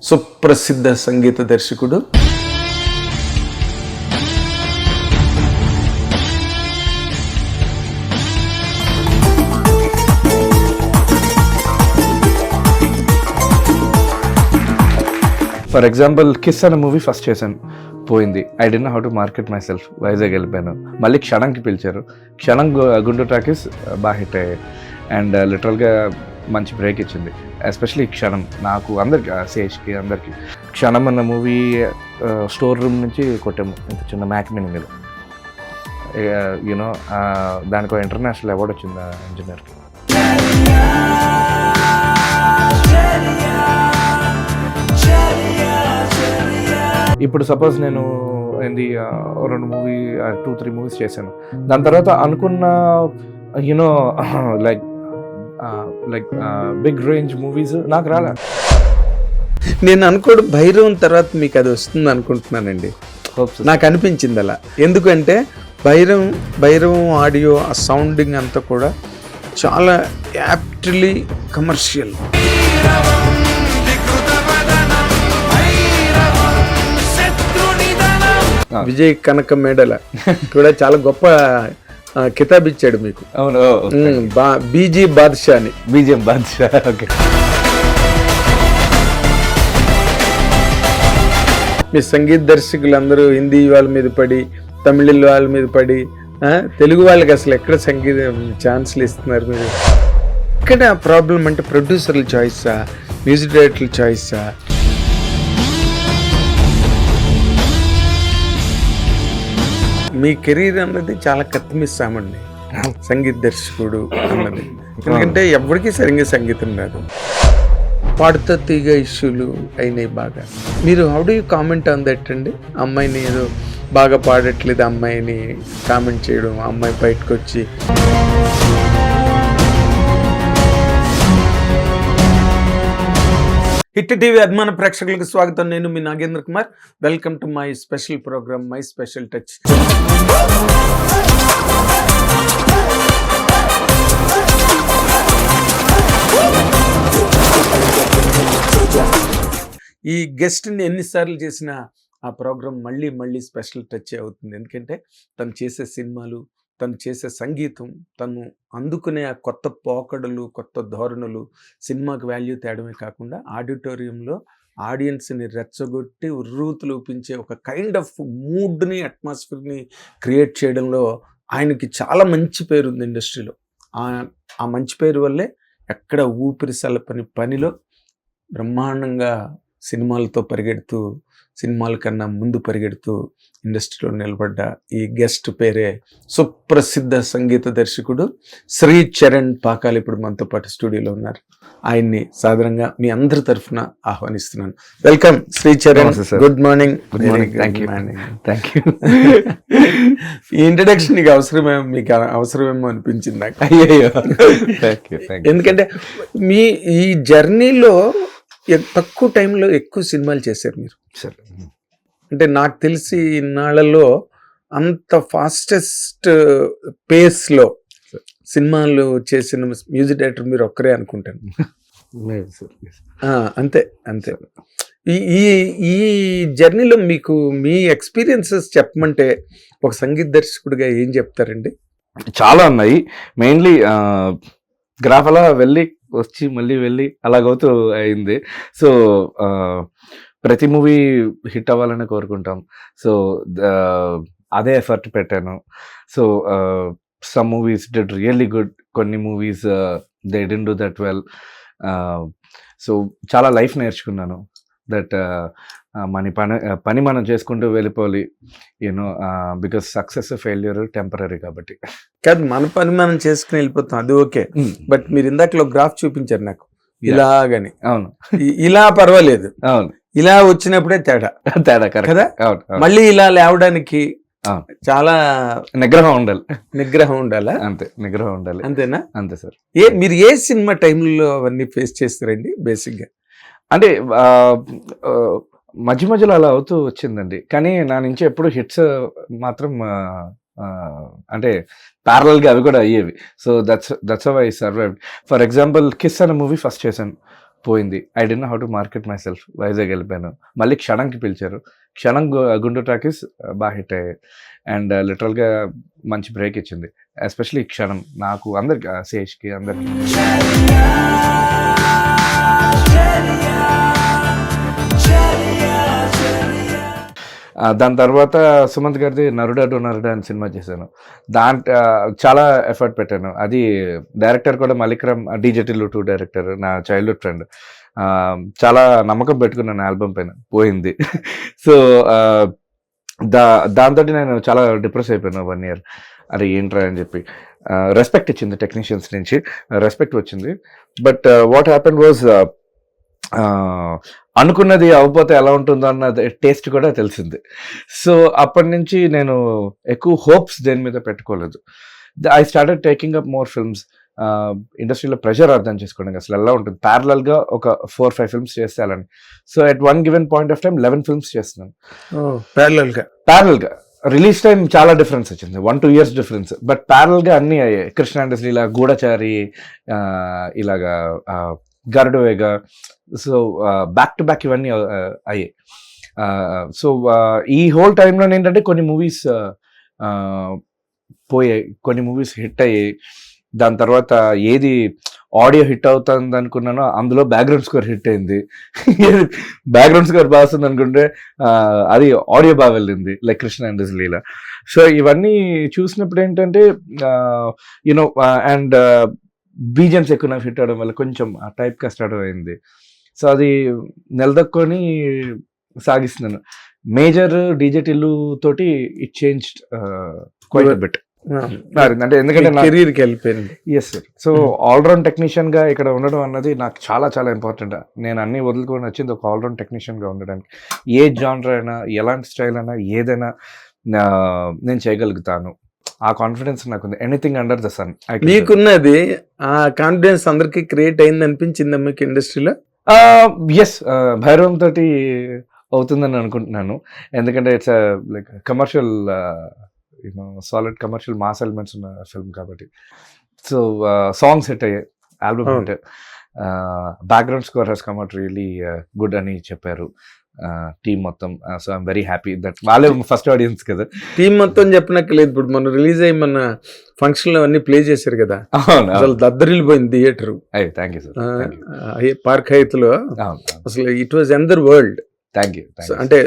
సుప్రసిద్ధ సంగీత దర్శకుడు, for example kiss అనే మూవీ ఫస్ట్ చేశాను, పోయింది. I don't know how to market my self. Vizag వెళ్ళిపోయాను, మళ్ళీ క్షణంకి పిలిచారు. క్షణం గుండు టాకీస్ బాగా హిట్ అయ్యాయి అండ్ లిటరల్గా మంచి బ్రేక్ ఇచ్చింది. ఎస్పెషలీ క్షణం నాకు, అందరికి, సేజ్కి అందరికి. క్షణం అన్న మూవీ స్టోర్ రూమ్ నుంచి కొట్టాము ఇంత చిన్న మ్యాక్మిన్ మీద. యూనో దానికి ఇంటర్నేషనల్ అవార్డు వచ్చింది ఆ ఇంజనీర్కి. ఇప్పుడు సపోజ్ నేను ఏంది 2-3 మూవీస్ చేశాను. దాని తర్వాత అనుకున్న you know like big range movies నాకు రాలే. నేను అనుకోవడం భైరవం తర్వాత మీకు అది వస్తుంది అనుకుంటున్నానండి. నాకు అనిపించింది అలా. ఎందుకంటే భైరవం ఆడియో, ఆ సౌండింగ్ అంతా కూడా చాలా aptly commercial. Vijay Kanakamedala కూడా చాలా గొప్ప కితాబ్ ఇచ్చాడు మీకు. అవును, బీజీ బాద్షా అని. బీజిఎం బాద్షా. ఓకే. మీ సంగీత దర్శకులందరూ హిందీ వాళ్ళ మీద పడి, తమిళ వాళ్ళ మీద పడి, తెలుగు వాళ్ళకి అసలు ఎక్కడ సంగీతం ఛాన్స్లు ఇస్తున్నారు మీరు? ఇక్కడ ప్రాబ్లం అంటే ప్రొడ్యూసర్ల చాయిసా, మ్యూజిక్ డైరెక్టర్ల చాయిసా? మీ కెరీర్ అన్నది చాలా కత్తిమిస్తామండి, సంగీత దర్శకుడు అన్నది. ఎందుకంటే ఎవరికి సరిగ్గా సంగీతం రాదు. పాడుతా తీగ ఇష్యూలు అయినాయి బాగా. మీరు how do you comment on that అండి? అమ్మాయిని ఏదో బాగా పాడట్లేదు అమ్మాయిని కామెంట్ చేయడం, అమ్మాయి బయటకు వచ్చి. హిట్ టీవీ అభిమాన ప్రేక్షకులకు స్వాగతం. నేను మీ Nagendra Kumar. Welcome to my special program, my special touch. ఈ గెస్ట్ని ఎన్నిసార్లు చేసినా ఆ ప్రోగ్రామ్ మళ్ళీ మళ్ళీ స్పెషల్ టచ్ అవుతుంది. ఎందుకంటే తను చేసే సినిమాలు, తను చేసే సంగీతం, తను అందుకునే ఆ కొత్త పోకడలు, కొత్త ధోరణులు సినిమాకి వాల్యూ తేడమే కాకుండా ఆడిటోరియంలో ఆడియన్స్ని రెచ్చగొట్టి ఉర్రూతులూపించే ఒక కైండ్ ఆఫ్ మూడ్ని, అట్మాస్ఫియర్ని క్రియేట్ చేయడంలో ఆయనకి చాలా మంచి పేరు ఉంది ఇండస్ట్రీలో. ఆ మంచి పేరు వల్లే ఎక్కడ ఊపిరి సలపని పనిలో బ్రహ్మాండంగా సినిమాలతో పరిగెడుతూ, సినిమాల కన్నా ముందు పరిగెడుతూ ఇండస్ట్రీలో నిలబడ్డ ఈ గెస్ట్ పేరే సుప్రసిద్ధ సంగీత దర్శకుడు శ్రీ చరణ్ పాకాల. ఇప్పుడు మనతో పాటు స్టూడియోలో ఉన్నారు. ఆయన్ని సాధారణంగా మీ అందరి తరఫున ఆహ్వానిస్తున్నాను. Welcome Shri Charan. Good morning. Good morning. Thank you. ఈ ఇంట్రడక్షన్ మీకు అవసరమేమో అనిపించింది నాకు. అయ్యో, ఎందుకంటే మీ ఈ జర్నీలో తక్కువ టైంలో ఎక్కువ సినిమాలు చేశారు మీరు. సరే, అంటే నాకు తెలిసి ఇన్నాళ్లలో అంత ఫాస్టెస్ట్ పేస్లో సినిమాలు చేసిన మ్యూజిక్ డైరెక్టర్ మీరు ఒక్కరే అనుకుంటాను. అంతే. ఈ జర్నీలో మీకు మీ ఎక్స్పీరియన్సెస్ చెప్పమంటే ఒక సంగీత దర్శకుడిగా ఏం చెప్తారండి? చాలా ఉన్నాయి. మెయిన్లీ గ్రాఫ్ అలా వచ్చి మళ్ళీ వెళ్ళి అలాగవుతూ అయింది. సో ప్రతి మూవీ హిట్ అవ్వాలని కోరుకుంటాం. సో అదే ఎఫర్ట్ పెట్టాను. So some movies did really good, కొన్ని movies they didn't do that well. So చాలా లైఫ్ నేర్చుకున్నాను. దట్ పని మనం చేసుకుంటూ వెళ్ళిపోవాలి, you know, because success failure temporary కాబట్టి. కాదు, మన పని మనం చేసుకుని వెళ్ళిపోతాం, అది ఓకే. బట్ మీరు ఇందాకలో గ్రాఫ్ చూపించారు నాకు ఇలాగని. అవును, ఇలా పర్వాలేదు. అవును, ఇలా వచ్చినప్పుడే తేడా కదా. మళ్ళీ ఇలా లేవడానికి చాలా నిగ్రహం ఉండాలి. అంతే, నిగ్రహం ఉండాలి. అంతేనా? అంతే సార్. మీరు ఏ సినిమా టైంలో అవన్నీ ఫేస్ చేస్తారండి బేసిక్గా? అంటే మధ్యలో అలా అవుతూ వచ్చిందండి. కానీ నా నుంచి ఎప్పుడు హిట్స్ మాత్రం అంటే ప్యారలల్ గా అవి కూడా అయ్యేవి. So that's how I survived. For example kiss అనే మూవీ ఫస్ట్ చేశాను, పోయింది. I don't know how to market my self. Vizag వెళ్ళిపోయాను. మళ్ళీ క్షణంకి పిలిచారు. క్షణం గుంటూరు టాకీస్ బాగా హిట్ అయ్యాయి అండ్ లిటరల్గా మంచి బ్రేక్ ఇచ్చింది. ఎస్పెషలీ క్షణం నాకు అందరికి శేష్కి అందరికి. దాని తర్వాత సుమంత్ గారిది నరుడా డోనరుడా అని సినిమా చేశాను. దాంట్లో చాలా ఎఫర్ట్ పెట్టాను. అది డైరెక్టర్ కూడా మలిక్రమ్, డీజేటీలు 2 డైరెక్టర్, నా చైల్డ్హుడ్ ఫ్రెండ్. చాలా నమ్మకం పెట్టుకున్నాను ఆల్బమ్ పైన, పోయింది. సో దాంతో నేను చాలా డిప్రెస్ అయిపోయాను 1 year. అరే ఏంట్రా అని చెప్పి. రెస్పెక్ట్ ఇచ్చింది టెక్నీషియన్స్ నుంచి, రెస్పెక్ట్ వచ్చింది. బట్ వాట్ హ్యాపెన్ వాజ్, అనుకున్నది అవ్వకపోతే ఎలా ఉంటుందో అన్న టేస్ట్ కూడా తెలిసింది. సో అప్పటి నుంచి నేను ఎక్కువ హోప్స్ దేని మీద పెట్టుకోలేదు. I started taking up more films. ఇండస్ట్రీలో ప్రెషర్ అర్థం చేసుకోవడానికి అసలు ఎలా ఉంటుంది. ప్యారలల్గా ఒక 4-5 ఫిల్మ్స్ చేస్తే అలాని. So at one given point of time 11 films చేస్తున్నాను ప్యారలల్గా. రిలీజ్ టైం చాలా డిఫరెన్స్ వచ్చింది, 1-2 years డిఫరెన్స్. బట్ ప్యారల్గా అన్నీ అయ్యాయి. కృష్ణ అండ్ ఇలా గూఢచారి, ఇలాగా Garudavega. So back to back ఇవన్నీ అయ్యాయి. సో ఈ హోల్ టైంలో ఏంటంటే కొన్ని మూవీస్ పోయాయి, కొన్ని మూవీస్ హిట్ అయ్యాయి. దాని తర్వాత ఏది ఆడియో హిట్ అవుతుంది అనుకున్నానో అందులో బ్యాక్గ్రౌండ్ స్కోర్ హిట్ అయింది. బ్యాక్గ్రౌండ్ స్కోర్ బాగుంది అనుకుంటే అది ఆడియో బాగా వెళ్ళింది, like Krishna and Leela. So ఇవన్నీ చూసినప్పుడు ఏంటంటే యూనో అండ్ బీజిఎమ్స్ ఎక్కువ నాకు హిట్ అవడం వల్ల కొంచెం ఆ టైప్ కాస్ట్ అయింది. సో అది నిలదొక్కొని సాగిస్తున్నాను. మేజర్ డీజేటీలు తోటి ఇట్ చేంజ్ క్వైట్ బిట్. అంటే ఎందుకంటే కెరీర్కి వెళ్ళిపోయింది. Yes sir. So all round technician గా ఇక్కడ ఉండడం అన్నది నాకు చాలా చాలా ఇంపార్టెంట్. నేను అన్ని వదులుకొని వచ్చింది ఒక ఆల్రౌండ్ టెక్నీషియన్ గా ఉండడానికి. ఏ జానర్ అయినా, ఎలాంటి స్టైల్ అయినా, ఏదైనా నేను చేయగలుగుతాను. ఆ కాన్ఫిడెన్స్ నాకుంది. Anything under the sun. మీకున్నది ఆ కాన్ఫిడెన్స్ అందరికి క్రియేట్ అయింది అనిపించింది మీకు ఇండస్ట్రీలో? ఎస్, భైరవం తోటి అవుతుందని అనుకుంటున్నాను. ఎందుకంటే it's like commercial, solid commercial mass elements ఉన్న ఫిల్మ్ కాబట్టి. సో సాంగ్స్ హిట్ అయ్యాయి, album hit, background score he's come out really good అని చెప్పారు టీమ్ మొత్తం. So I'm very happy that వాళ్ళే ఫస్ట్ ఆడియన్స్ కదా. టీమ్ మొత్తం చెప్పనక్కర్లేదు. ఇప్పుడు మనం రిలీజ్ అయ్యి మన ఫంక్షన్ లో అన్ని ప్లే చేశారు కదా, అసలు దద్దరిల్లిపోయింది theatre. Thank you sir. Park Hyatt లో అసలు it was another world. Thank you. అంటే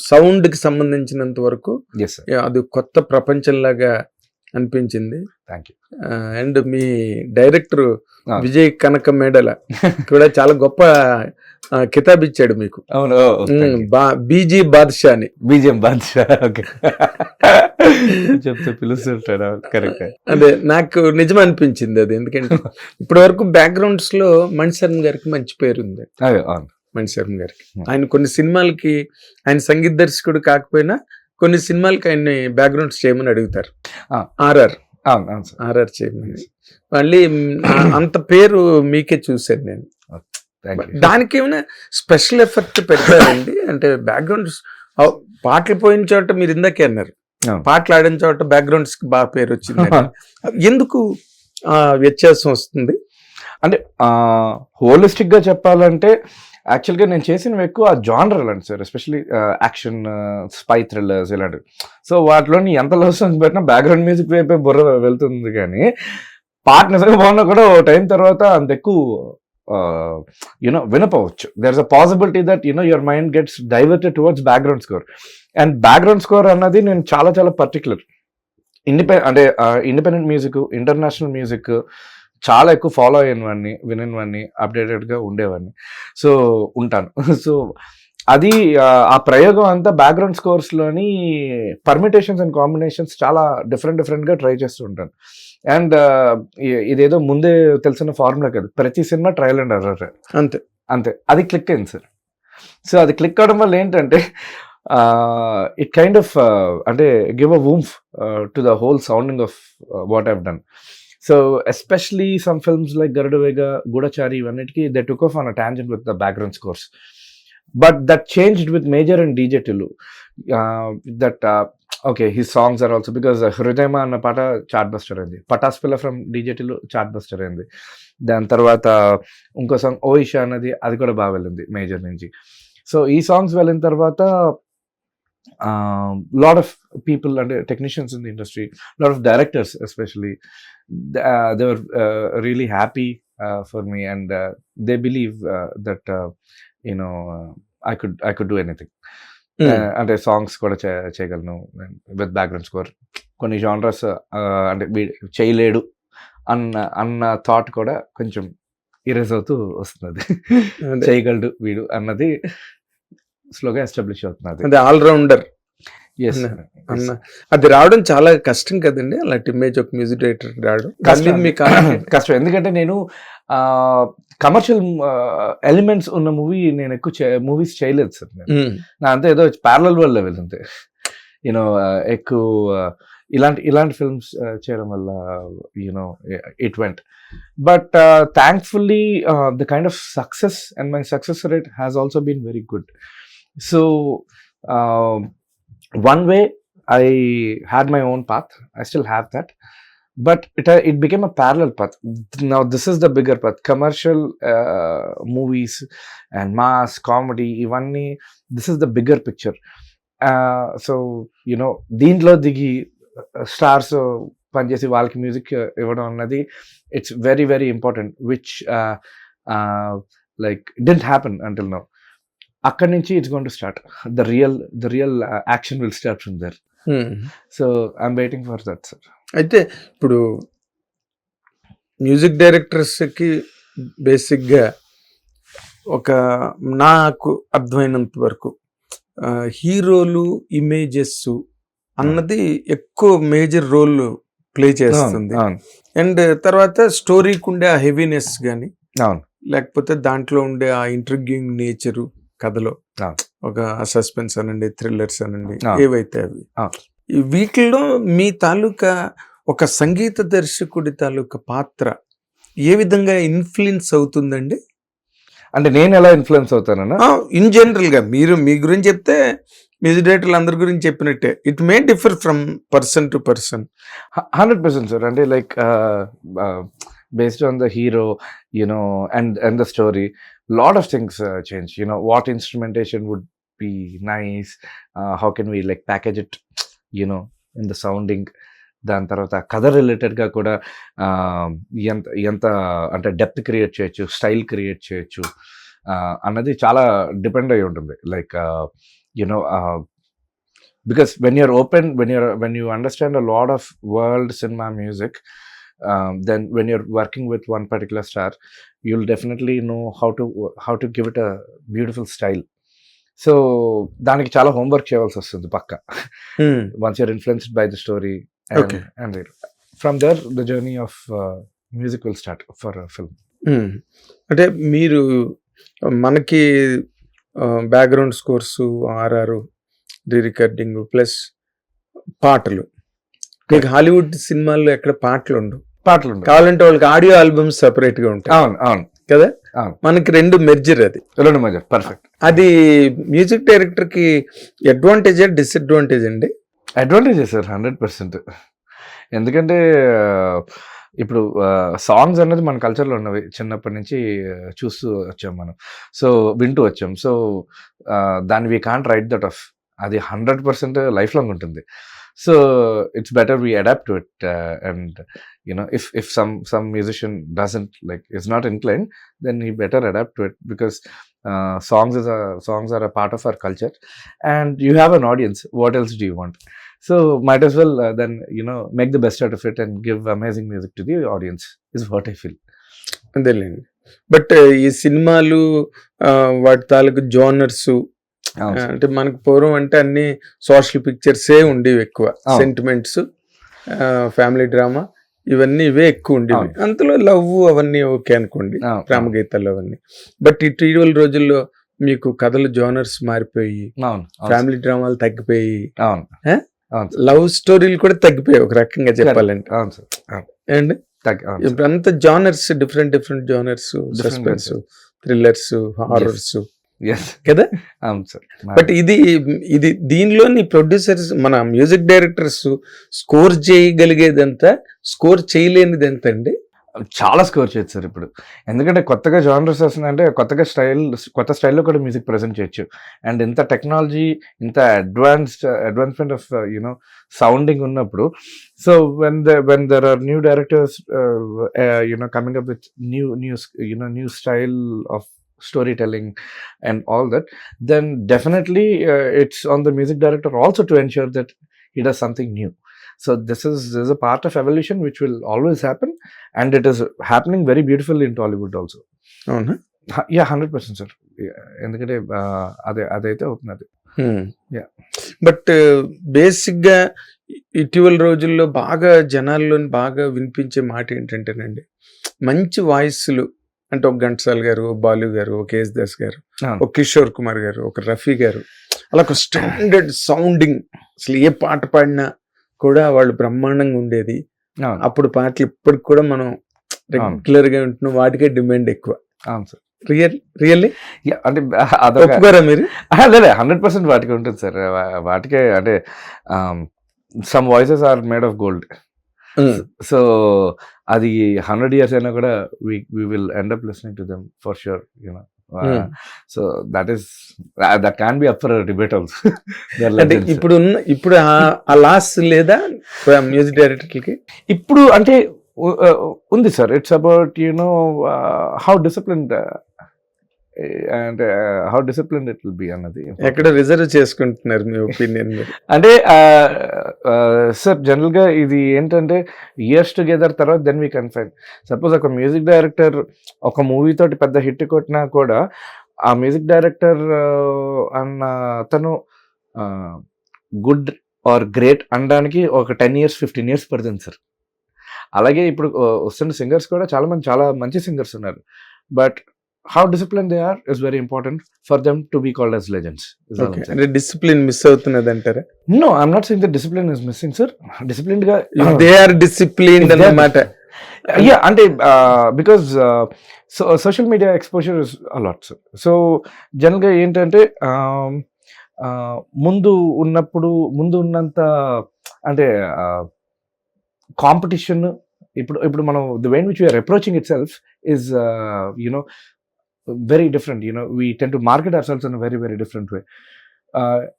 సౌండ్ కి సంబంధించినంత వరకు అది కొత్త ప్రపంచంలాగా అనిపించింది. Thank you. అండ్ మీ డైరెక్టర్ విజయ్ కనక మేడల కూడా చాలా గొప్ప కితాబ్ ఇచ్చాడు మీకు. అవును, బీజీ బాద్షా అని. బీజిఎం బాద్షా, ఓకే చెప్తే పిలుస్తుంటాడు. కరెక్ట్. అదే నాకు నిజం అనిపించింది అది. ఎందుకంటే ఇప్పటి వరకు బ్యాక్గ్రౌండ్స్ లో మణిశర్మ గారికి మంచి పేరు ఉంది. మణిశర్మ గారికి ఆయన కొన్ని సినిమాలకి, ఆయన సంగీత దర్శకుడు కాకపోయినా కొన్ని సినిమాలకి ఆయన్ని బ్యాక్గ్రౌండ్స్ చేయమని అడుగుతారు. ఆర్ఆర్ చేయమని. మళ్ళీ అంత పేరు మీకే చూశాను నేను. దానికి ఏమైనా స్పెషల్ ఎఫెక్ట్ పెట్టారండి? అంటే బ్యాక్గ్రౌండ్స్ పాటలు పోయిన చోట మీరు ఇందాకే అన్నారు, పాటలు ఆడిన చోట బ్యాక్గ్రౌండ్స్ కి బాగా పేరు వచ్చింది. ఎందుకు వ్యత్యాసం వస్తుంది? అంటే హోలిస్టిక్ గా చెప్పాలంటే యాక్చువల్గా నేను చేసినవి ఎక్కువ ఆ జానర్ అలాంటి sir, especially action, spy thrillers ఇలాంటివి. సో వాటిలోని ఎంత లవ్ సాంగ్స్ పెట్టినా బ్యాక్గ్రౌండ్ మ్యూజిక్ వైపే బుర్ర వెళ్తుంది. కానీ పాట నిజంగా బాగున్నా కూడా ఓ టైం తర్వాత అంత ఎక్కువ వినపోవచ్చు. There is a possibility that your mind gets diverted towards background score. And background score అన్నది నేను చాలా చాలా particular. Independent music, international music చాలా ఎక్కువ ఫాలో అయినవాడిని, విననివాడిని, అప్డేటెడ్గా ఉండేవాడిని. సో ఉంటాను. సో అది ఆ ప్రయోగం అంతా బ్యాక్గ్రౌండ్ స్కోర్స్లోని పర్మిటేషన్స్ అండ్ కాంబినేషన్స్ చాలా డిఫరెంట్గా ట్రై చేస్తూ ఉంటాను. అండ్ ఇదేదో ముందే తెలిసిన ఫార్ములా కాదు, ప్రతి సినిమా ట్రయల్ అండ్ ఎర్రర్. అంతే అది క్లిక్ అయింది సార్. సో అది క్లిక్ అవడం వల్ల ఏంటంటే ఇట్ కైండ్ ఆఫ్ అంటే give a oomph to the whole sounding of what I've done. So especially some films like Garudavega, Gudachari, ఇవన్నిటికి they took off on a tangent with the background scores. But that changed with Major and DJ Tillu. That okay his songs are also because హృదయమ అన్న పాట chart buster అయింది, పటాస్ పిల్ల from డీజేటీలో chart buster అయింది. దాని తర్వాత ఇంకో సాంగ్ ఓ ఇషా అన్నది అది కూడా బాగా వెళ్ళింది మేజర్ నుంచి. సో ఈ సాంగ్స్ వెళ్ళిన తర్వాత లాట్ ఆఫ్ పీపుల్ అంటే technicians in the industry, lot of directors especially, they were really happy for me, and they believe that I could do anything. అంటే సాంగ్స్ కూడా చేయగలను విత్ బ్యాక్గ్రౌండ్ స్కోర్. కొన్ని genres అంటే చేయలేడు అన్న థాట్ కూడా కొంచెం ఇరేజ్ అవుతూ వస్తున్నది. చేయగలడు వీడు అన్నది స్లోగా ఎస్టాబ్లిష్ అవుతున్నది. అది ఆల్రౌండర్. ఎస్ అన్న అది రావడం చాలా కష్టం కదండి, అలాంటి ఇమేజ్ ఒక మ్యూజిక్ డైరెక్టర్ రావడం కష్టం. ఎందుకంటే నేను కమర్షియల్ ఎలిమెంట్స్ ఉన్న నేను ఎక్కువ మూవీస్ చేయలేదు సార్. నా అంతా ఏదో ప్యారలల్ వరల్డ్ లెవెల్ అంతే. యూనో ఎక్కువ ఇలాంటి ఫిల్మ్స్ చేయడం వల్ల it went. But thankfully the kind of success and my success rate has also been very good. So one way I had my own path, I still have that, but it became a parallel path. Now this is the bigger path, commercial movies and mass comedy, ivanni this is the bigger picture. So deentlo digi stars panchesi valki music ivadam annadi it's very very important, which like didn't happen until now. అక్కడి నుంచి it's going to start the real action will start from there. So I'm waiting for that sir. అయితే ఇప్పుడు music డైరెక్టర్స్కి బేసిక్గా నాకు అర్థమైనంత వరకు హీరోలు images అన్నది ఎక్కువ మేజర్ రోల్ ప్లే చేస్తుంది. అండ్ తర్వాత స్టోరీకి ఉండే ఆ హెవీనెస్ కానీ లేకపోతే దాంట్లో ఉండే ఆ ఇంట్రిగ్యూయింగ్ నేచరు కథలో ఒక సస్పెన్స్ అనండి, థ్రిల్లర్స్ అనండి, ఏవైతే అవి వీటిల్లో మీ తాలూకా ఒక సంగీత దర్శకుడి తాలూకా పాత్ర ఏ విధంగా ఇన్ఫ్లుయెన్స్ అవుతుందండి? అంటే నేను ఎలా ఇన్ఫ్లుయెన్స్ అవుతానన్నా ఇన్ జనరల్ గా మీరు మీ గురించి చెప్తే మ్యూజిక్ డైరెక్టర్లు అందరి గురించి చెప్పినట్టే it may differ from person to person. 100% sir. అంటే like based on the hero, and the story, lot of things change. What instrumentation would be nice, how can we like package it, in the sounding. దాని తర్వాత కథ రిలేటెడ్గా కూడా ఎంత అంటే depth create చేయొచ్చు, style create చేయొచ్చు అన్నది చాలా డిపెండ్ అయి ఉంటుంది. Like because when you're open, when you understand a lot of world cinema music, then when you're working with one particular star, you'll definitely know how to give it a beautiful style. So దానికి చాలా homework చేయవలసి వస్తుంది పక్క. Once you're influenced by the story and from there the journey of music will start for a film. అంటే మీరు మనకి background scores, RR, re recording plus పాటలు, Hollywood సినిమాల్లో ఎక్కడ పాటలు ఉండవు కావాలంటే వాళ్ళకి ఆడియో ఆల్బమ్స్ సెపరేట్ గా ఉంటాయి. అవును కదా, మనకి రెండు మెర్జర్, అది రెండు మెర్జర్ పర్ఫెక్ట్. అది మ్యూజిక్ డైరెక్టర్ కి అడ్వాంటేజ్ డిసడ్వాంటేజ్ అండి? Advantage sir 100%. ఎందుకంటే ఇప్పుడు సాంగ్స్ అనేది మన కల్చర్లో ఉన్నవి, చిన్నప్పటి నుంచి చూస్తూ వచ్చాం మనం, సో వింటూ వచ్చాం. సో దాన్ని we can't right that of, అది 100% లైఫ్ లాంగ్ ఉంటుంది. So it's better we adapt to it, and if some musician is not inclined, then he better adapt to it, because songs are a part of our culture, and you have an audience. What else do you want? So might as well then make the best out of it and give amazing music to the audience is what I feel. అంతేలేండి. But ఈ సినిమాలు వాటి తాలూకు genres అంటే మనకు పూర్వం అంటే అన్ని సోషల్ పిక్చర్సే ఉండేవి, ఎక్కువ సెంటిమెంట్స్, ఫ్యామిలీ డ్రామా, ఇవే ఎక్కువ ఉండేవి. అంతలో లవ్ అవన్నీ ఓకే అనుకోండి, ప్రేమ గీతాలు అవన్నీ. బట్ ఇటీవల రోజుల్లో మీకు కథలు జోనర్స్ మారిపోయి, ఫ్యామిలీ డ్రామాలు తగ్గిపోయి, లవ్ స్టోరీలు కూడా తగ్గిపోయాయి ఒక రకంగా చెప్పాలంటే. అండి అంత genres, different genres, suspense, thrillers, horrors, ఎస్ కదా. అవును సార్. బట్ ఇది దీనిలోని ప్రొడ్యూసర్స్ మన మ్యూజిక్ డైరెక్టర్స్ స్కోర్ చేయగలిగేదంతా స్కోర్ చేయలేనిదంత అండి. చాలా స్కోర్ చేయొచ్చు సార్ ఇప్పుడు, ఎందుకంటే కొత్తగా జానర్స్ వస్తున్నాయంటే కొత్త స్టైల్లో కూడా మ్యూజిక్ ప్రజెంట్ చేయొచ్చు. అండ్ ఇంత టెక్నాలజీ, ఇంత అడ్వాన్స్మెంట్ ఆఫ్ యూనో సౌండింగ్ ఉన్నప్పుడు, so when there are new directors you know coming up with new style of storytelling and all that, then definitely it's on the music director also to ensure that he does something new. So this is a part of evolution which will always happen, and it is happening very beautifully in Tollywood also. అవునా? Yeah, 100% sir. ఎందుకంటే అదైతే అవుతున్నది. Yeah. But basic గా ఇటీవల రోజుల్లో బాగా జనాల్లోని బాగా వినిపించే మాట ఏంటంటేనండి, మంచి వాయిస్లు అంటే ఒక ఘంటసాల గారు, ఒక బాలు గారు, ఒక యేసుదాస్ గారు, ఒక కిషోర్ కుమార్ గారు, ఒక రఫీ గారు, అలా ఒక స్టాండర్డ్ సౌండింగ్, అసలు ఏ పాట పాడినా కూడా వాళ్ళు బ్రహ్మాండంగా ఉండేది. అప్పుడు పాటలు ఇప్పటికి కూడా మనం రెగ్యులర్ గా ఉంటున్నాం, వాటికే డిమాండ్ ఎక్కువ. అవును సార్. రియల్లీ అంటే ఒప్పుకోరా మీరు? లేదు, 100% వాటికి ఉంటుంది సార్. వాటికే అంటే some voices are made of gold. So అది 100 years అయినా కూడా we will end up listening to them for sure, you know. So that can be up for a debate also. అంటే ఇప్పుడు ఆ లాస్ లేదా మ్యూజిక్ డైరెక్టర్కి? ఇప్పుడు అంటే ఉంది sir. It's about you know how disciplined and how disciplined it will B అన్నది. ఎక్కడ రిజర్వ్ చేసుకుంటున్నారు మీ ఒపీనియన్? అంటే సార్ జనరల్గా ఇది ఏంటంటే ఇయర్స్ టుగెదర్ తర్వాత then we can find. Suppose ఒక మ్యూజిక్ డైరెక్టర్ ఒక మూవీ తోటి పెద్ద హిట్ కొట్టినా కూడా ఆ మ్యూజిక్ డైరెక్టర్ అన్న తను గుడ్ ఆర్ గ్రేట్ అనడానికి ఒక 10 years 15 years పడుతుంది సార్. అలాగే ఇప్పుడు వస్తున్న సింగర్స్ కూడా చాలా మంచి సింగర్స్ ఉన్నారు, but how disciplined they are is very important for them to be called as legends. అంటే డిసిప్లిన్ మిస్ అవుతున్నది అంటారా? No, I'm not saying that discipline is missing, sir. Disciplined ga they are disciplined అన్నమాట. Yeah, అంటే because social media exposure is a lot, sir. So general గా ఏంటంటే ముందు ఉన్నంత అంటే కాంపిటీషన్ ఇప్పుడు మనం the way in which we are approaching itself is very different. We tend to market ourselves in a very, very different way.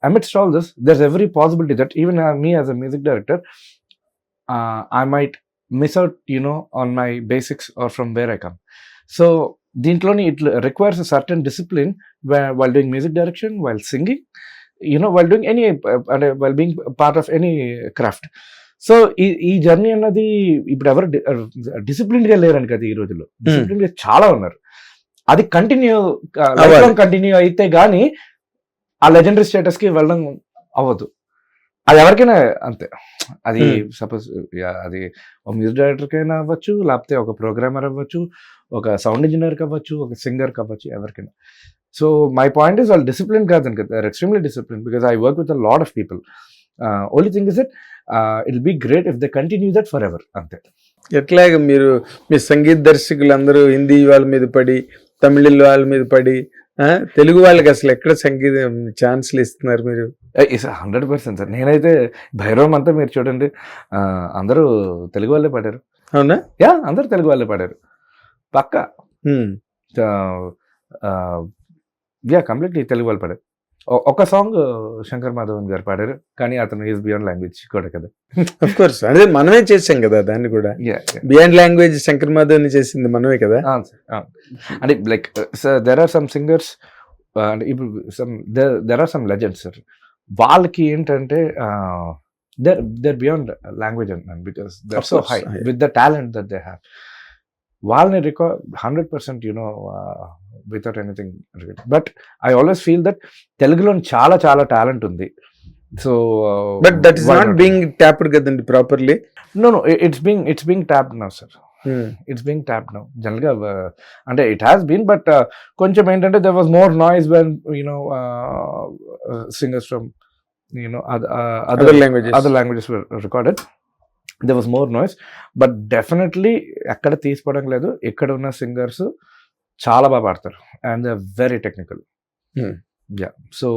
Amidst all this, there's every possibility that even me as a music director, I might miss out, on my basics or from where I come. So, dintloni it requires a certain discipline while doing music direction, while singing, while doing while being part of any craft. So ఈ journey అన్నది ఇప్పుడు ఎవరు డిసిప్లిన్గా లేరని కదా ఈ రోజుల్లో. డిసిప్లిన్గా చాలా ఉన్నారు. అది కంటిన్యూ అయితే గానీ ఆ లెజెండరీ స్టేటస్ కి వెళ్ళడం అవ్వదు. అది ఎవరికైనా అంతే. అది సపోజ్ అది ఒక మ్యూజిక్ డైరెక్టర్ కైనా అవ్వచ్చు, లేకపోతే ఒక ప్రోగ్రామర్ అవ్వచ్చు, ఒక సౌండ్ ఇంజనీర్ కావచ్చు, ఒక సింగర్ కావచ్చు, ఎవరికైనా. సో మై పాయింట్ ఇస్ వాళ్ళు డిసిప్లిన్ కాదని కదా, they are extremely discipline because I work with a lot of people. Only thing is that it will be great if they continue that forever, అంతే. ఎట్లాగ మీరు మీ సంగీత దర్శకులు అందరూ హిందీ వాళ్ళ మీద పడి, తమిళ వాళ్ళ మీద పడి, తెలుగు వాళ్ళకి అసలు ఎక్కడ సంగీతం ఛాన్స్లు ఇస్తున్నారు మీరు? 100% సార్. నేనైతే భైరవం అంతా మీరు చూడండి, అందరూ తెలుగు వాళ్ళే పాడారు. అవునా? యా, అందరూ తెలుగు వాళ్ళే పాడారు పక్కా. యా, కంప్లీట్లీ తెలుగు వాళ్ళు పాడారు. ఒక సాంగ్ శంకర్ మాధవన్ గారు పాడారు, కానీ అతను ఈజ్ బియాండ్ లాంగ్వేజ్ కూడా కదా. ఆఫ్ కోర్స్, అదే మనమే చేసాం కదా దాన్ని కూడా. బియాండ్ లాంగ్వేజ్ శంకర్ మాధవన్ చేసింది మనమే కదా. అంటే like there are some singers, ఇప్పుడు there are some legends sir. వాళ్ళకి ఏంటంటే they're beyond language and because they're so high with the talent that they have. వాళ్ళని record 100% without anything. But I always feel that తెలుగులో చాలా చాలా talent ఉంది. So but that is not being tapped కదండి properly. No, it's being tapped now, sir. It's being tapped now. జనరల్గా అంటే it has been, but కొంచెం ఏంటంటే there was more noise when singers from other languages were recorded. There was more noise, but definitely ఎక్కడ తీసుకోవడం లేదు. ఇక్కడ ఉన్న singers చాలా బాగా పాడతారు and they are very technical. So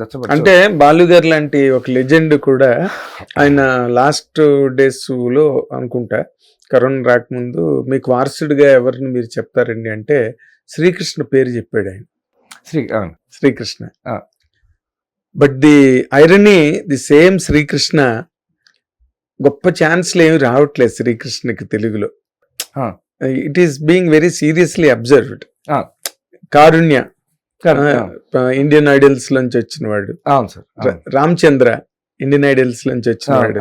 that's అంటే బాలు గారు లాంటి ఒక లెజెండ్ కూడా ఆయన లాస్ట్ డేస్ లో అనుకుంటా కరోనా రాకముందు మీకు వారసుడిగా ఎవరిని మీరు చెప్తారండి అంటే శ్రీకృష్ణ పేరు చెప్పాడు ఆయన. Srikrishna. But the irony the same Srikrishna గొప్ప ఛాన్స్లు ఏమి రావట్లేదు శ్రీకృష్ణకి తెలుగులో. It is being very seriously observed. Karunya Indian Idols నుంచి వచ్చిన వాడు. అవును సార్. రామచంద్ర ఇండియన్ ఐడల్స్ నుంచి వచ్చిన వాడు,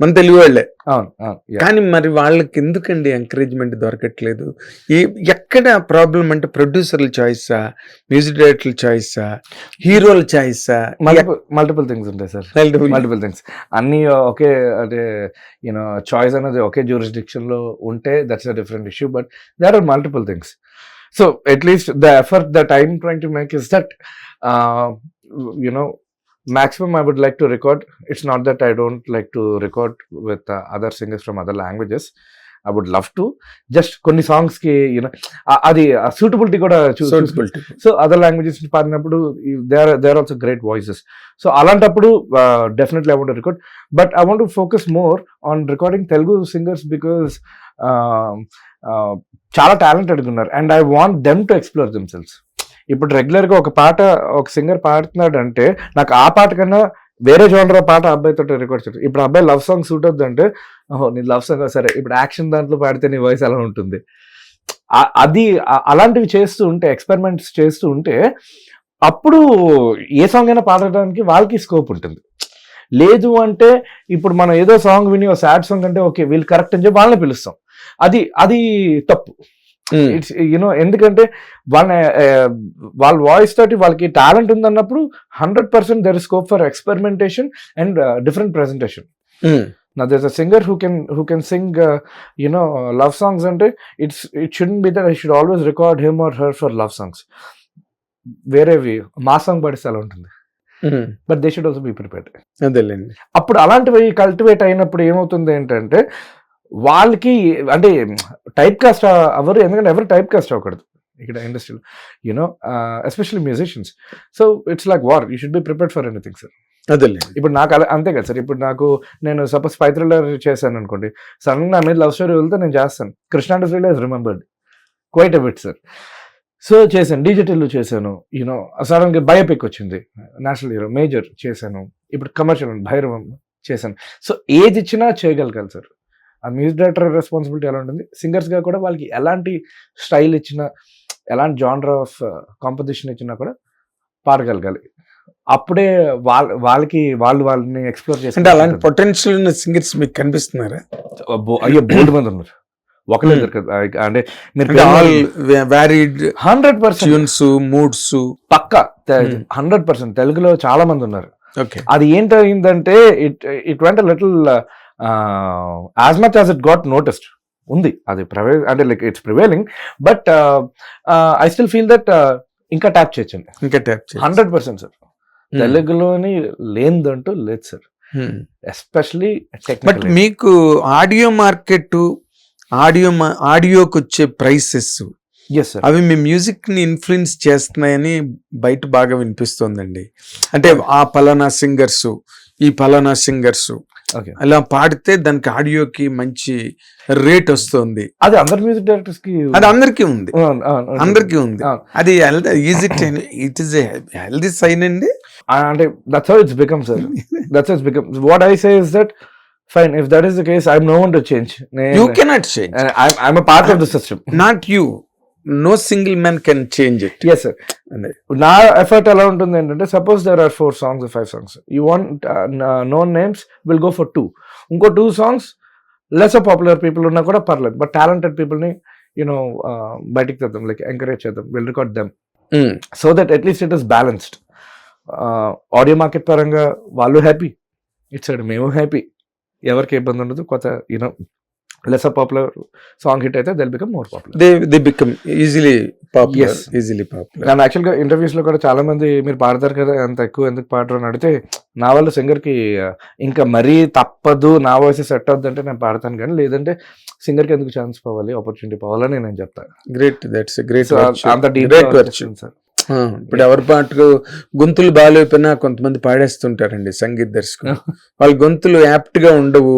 మన తెలుగు వాళ్ళే. కానీ మరి వాళ్ళకి ఎందుకండి ఎంకరేజ్మెంట్ దొరకట్లేదు? ఎక్కడ ప్రాబ్లం అంటే ప్రొడ్యూసర్ల చాయిసా, మ్యూజిక్ డైరెక్టర్ల చాయిసా, హీరోల చాయిసా? మల్టిపుల్ థింగ్స్ ఉంటాయి సార్, మల్టిపుల్ థింగ్స్. అన్ని ఒకే అంటే యూనో చాయిస్ అనేది ఒకే జ్యూరిస్డిక్షన్ లో ఉంటే that's a different issue, but there are multiple things. So at least the effort that I'm trying to make is that, maximum I would like to record. It's not that I don't like to record with other singers from other languages. I would love to. Just కొన్ని songs కి అది suitability కూడా చూసుకోవాలి. So other languages పాడినప్పుడు they are also great voices. So అలాంటప్పుడు definitely I want to record, but I want to focus more on recording Telugu singers because చాలా టాలెంటెడ్గా ఉన్నారు and I want them to explore themselves. ఇప్పుడు రెగ్యులర్గా ఒక పాట ఒక సింగర్ పాడుతున్నాడు అంటే నాకు ఆ పాట కన్నా వేరే జోనర్ పాట అబ్బాయితో రికార్డ్ చేయడం. ఇప్పుడు అబ్బాయి లవ్ సాంగ్ సూట్ అవుతుంది అంటే, ఓహో నీ లవ్ సాంగ్ సరే, ఇప్పుడు యాక్షన్ దాంట్లో పాడితే నీ వాయిస్ ఎలా ఉంటుంది, అది అలాంటివి చేస్తూ ఉంటే, ఎక్స్పెరిమెంట్స్ చేస్తూ ఉంటే అప్పుడు ఏ సాంగ్ అయినా పాడడానికి వాళ్ళకి స్కోప్ ఉంటుంది. లేదు అంటే ఇప్పుడు మనం ఏదో సాంగ్ విని ఒక సాడ్ సాంగ్ అంటే ఓకే వీళ్ళు కరెక్ట్ అని చెప్పి వాళ్ళని పిలుస్తాం, అది తప్పు. ఇట్స్ ఎందుకంటే వాళ్ళ వాయిస్ తోటి వాళ్ళకి టాలెంట్ ఉందన్నప్పుడు 100% there is scope for experimentation and different presentation. Now there's a singer who can sing love songs ante it shouldn't be that I should always record him or her for love songs. వేరేవి మా song పాడిస్తే అలా ఉంటుంది, but they should also be prepared. అదేలేండి. అప్పుడు అలాంటివి cultivate అయినప్పుడు ఏమవుతుంది ఏంటంటే వాళ్ళకి అంటే టైప్ కాస్ట్ అవ్వరు, ఎందుకంటే ఎవరు టైప్ కాస్ట్ అవ్వకూడదు ఇక్కడ ఇండస్ట్రీలో, especially musicians. So it's like war, you should be prepared for anything sir. అదేలే. ఇప్పుడు నాకు అంతే కదా సార్, ఇప్పుడు నేను సపోజ్ స్పై థ్రిల్లర్ చేశాను అనుకోండి, సడన్గా నా మీద లవ్ స్టోరీ వెళ్తే నేను చేస్తాను. కృష్ణ టు ఫ్రీలా is remembered quite a bit sir. So చేశాను, డిజిటల్ చేశాను, సడన్గా బయోపిక్ వచ్చింది, నేషనల్ హీరో మేజర్ చేశాను, ఇప్పుడు కమర్షియల్ భైరవం చేశాను. సో ఏది ఇచ్చినా చేయగలగాలి సార్. ఆ మ్యూజిక్ డైరెక్టర్ రెస్పాన్సిబిలిటీ ఎలా ఉంటుంది, సింగర్స్గా కూడా వాళ్ళకి ఎలాంటి స్టైల్ ఇచ్చినా, ఎలాంటి జానర్ ఆఫ్ కాంపోజిషన్ ఇచ్చినా కూడా పాడగలగాలి. అప్పుడే వాళ్ళని ఎక్స్ప్లోర్ చేసి. అంటే అలాంటి పొటెన్షియల్ ఉన్న సింగర్స్ మీకు కనిపిస్తున్నారా? అయ్యో బోల్డ్ మంది ఉన్నారు, ఒకలేదు కదా. అంటే మీరు 100% మూడ్స్ పక్కా 100% తెలుగులో చాలా మంది ఉన్నారు. అది ఏంటంటే it went little as much as it got noticed ఉంది, అది అంటే like it's prevailing, but I still feel that ఇంకా ట్యాప్ చేయొచ్చండి, ఇంకా ట్యాప్ 100% సార్. తెలుగులోని లేదంటూ లేదు సార్, ఎస్పెషలీ. బట్ మీకు ఆడియో మార్కెట్, ఆడియోకి వచ్చే ప్రైసెస్ అవి మీ మ్యూజిక్ ని ఇన్ఫ్లుయెన్స్ చేస్తున్నాయని బయట బాగా వినిపిస్తోందండి. అంటే ఆ పలానా సింగర్స్, ఈ పలానా సింగర్స్ అలా పాడితే దానికి ఆడియోకి మంచి రేట్ వస్తుంది. అది అందరు మ్యూజిక్ డైరెక్టర్స్ కి, అది అందరికీ ఉంది, అందరికీ ఉంది. అది ఇట్ ఈస్ హెల్దీ సైన్ అండి. అంటే that's how it's become, sir. That's how it's become. What I say is that fine, if that is the case, I'm no one to change. You cannot change. I'm a part of the system. Not you. No single man can change it. Yes sir. నా effort ఎలా ఉంటుంది ఏంటంటే, suppose there are 4 songs or 5 songs, you want known names, will go for 2. ఇంకో 2 songs lesser popular people ఉన్నా కూడా పర్లేదు, but talented people ని బయటికి తెద్దాం, లైక్ ఎంకరేజ్ చేద్దాం, will record them, so that at least it is balanced. Audio market పరంగా వాళ్ళు happy, it side మేము హ్యాపీ, ఎవరికి ఇబ్బంది ఉండదు. కొత్త లెసర్ పాపులర్ సాంగ్ హిట్ అయితే they become more popular, they become easily popular, Yes. Easily popular. నేను యాక్చువల్గా ఇంటర్వ్యూస్ లో కూడా చాలా మంది మీరు పాడతారు కదా అంత ఎక్కువ ఎందుకు పాడరు అని అడిగితే నా వల్ల సింగర్ కి ఇంకా మరీ తప్పదు నా వాయిస్ సెట్ అవుద్ది అంటే నేను పాడతాను కానీ లేదంటే సింగర్ కి ఎందుకు ఛాన్స్ పోవాలి ఆపర్చునిటీ పోవాలని నేను చెప్తాను. Great, that's great. అంత డీప్ గ్రేట్ వర్చ్యూ. ఇప్పుడు ఎవరి పాటకు గొంతులు బాగాలేకపోయినా కొంతమంది పాడేస్తుంటారండి సంగీత దర్శకులు. వాళ్ళ గొంతులు యాప్ట్ గా ఉండవు,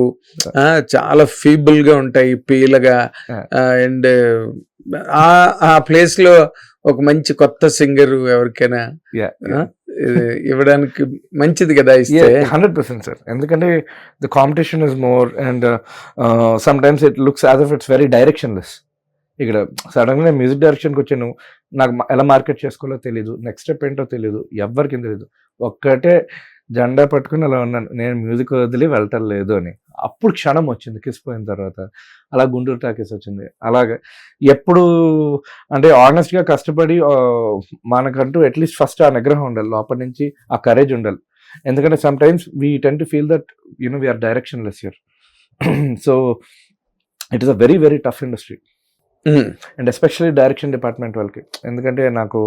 చాలా ఫీబుల్ గా ఉంటాయి, పీలగా. అండ్ ఆ ప్లేస్ లో ఒక మంచి కొత్త సింగర్ ఎవరికైనా ఇవ్వడానికి మంచిది కదా ఇస్తే. 100% సార్. ఎందుకంటే the competition is more and some times it looks as if it's very directionless. ఇక్కడ సడన్ గా మ్యూజిక్ డైరెక్షన్కి వచ్చాను, నాకు ఎలా మార్కెట్ చేసుకోవాలో తెలియదు, నెక్స్ట్ స్టెప్ ఏంటో తెలియదు, ఎవరికి తెలియదు. ఒక్కటే జెండా పట్టుకుని అలా ఉన్నాను, నేను మ్యూజిక్ వదిలి వెళ్ళటం లేదు అని. అప్పుడు క్షణం వచ్చింది కిస్ పోయిన తర్వాత. అలా గుంటూరు టాకీస్ వచ్చింది. అలాగే ఎప్పుడు అంటే ఆనెస్ట్గా కష్టపడి మనకంటూ అట్లీస్ట్ ఫస్ట్ ఆ నిగ్రహం ఉండాలి, లోపల నుంచి ఆ కరేజ్ ఉండాలి. ఎందుకంటే sometimes we tend to feel that you know we are directionless here. So it is a very very tough industry and especially direction department వాళ్ళకి. ఎందుకంటే నాకు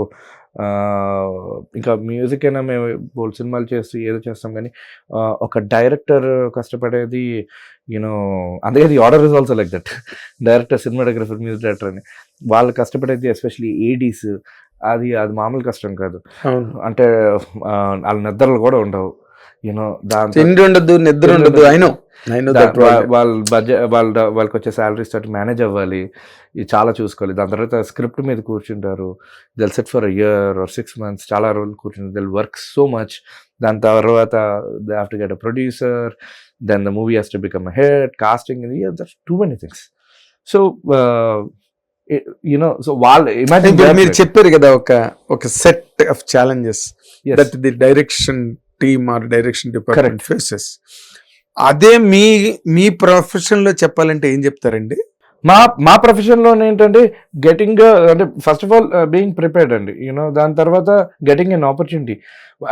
ఇంకా మ్యూజిక్ అయినా మేము బోల్డ్ సినిమాలు చేస్తూ ఏదో చేస్తాం కానీ ఒక డైరెక్టర్ కష్టపడేది యూనో అందుకే the order is also like that. Director, cinematographer, music director అని వాళ్ళు కష్టపడేది ఎస్పెషల్లీ ఏడీస్, అది మామూలు కష్టం కాదు. అంటే వాళ్ళ నిద్రలు కూడా ఉండవు, యూనో తిండి ఉండదు, నిద్ర ఉండదు. వాళ్ళ బడ్జెట్ వాళ్ళకి వచ్చే శాలరీస్ తోటి మేనేజ్ అవ్వాలి, ఇది చాలా చూసుకోవాలి. దాని తర్వాత స్క్రిప్ట్ మీద కూర్చుంటారు, they'll sit for year or 6 months, చాలా రోజులు కూర్చుంటారు, దెల్ వర్క్ సో మచ్. దాని తర్వాత they have to get a producer, then the movie has to become a hit, casting, too many things. So you know so వాళ్ళు imagine మీరు చెప్పారు కదా ఒక set of challenges that the direction team or direction department faces. అదే మీ profession లో చెప్పాలంటే ఏం చెప్తారండి? మా ప్రొఫెషన్ లో ఏంటంటే గెటింగ్ అంటే first of all being prepared అండి, యూనో. దాని తర్వాత getting an opportunity,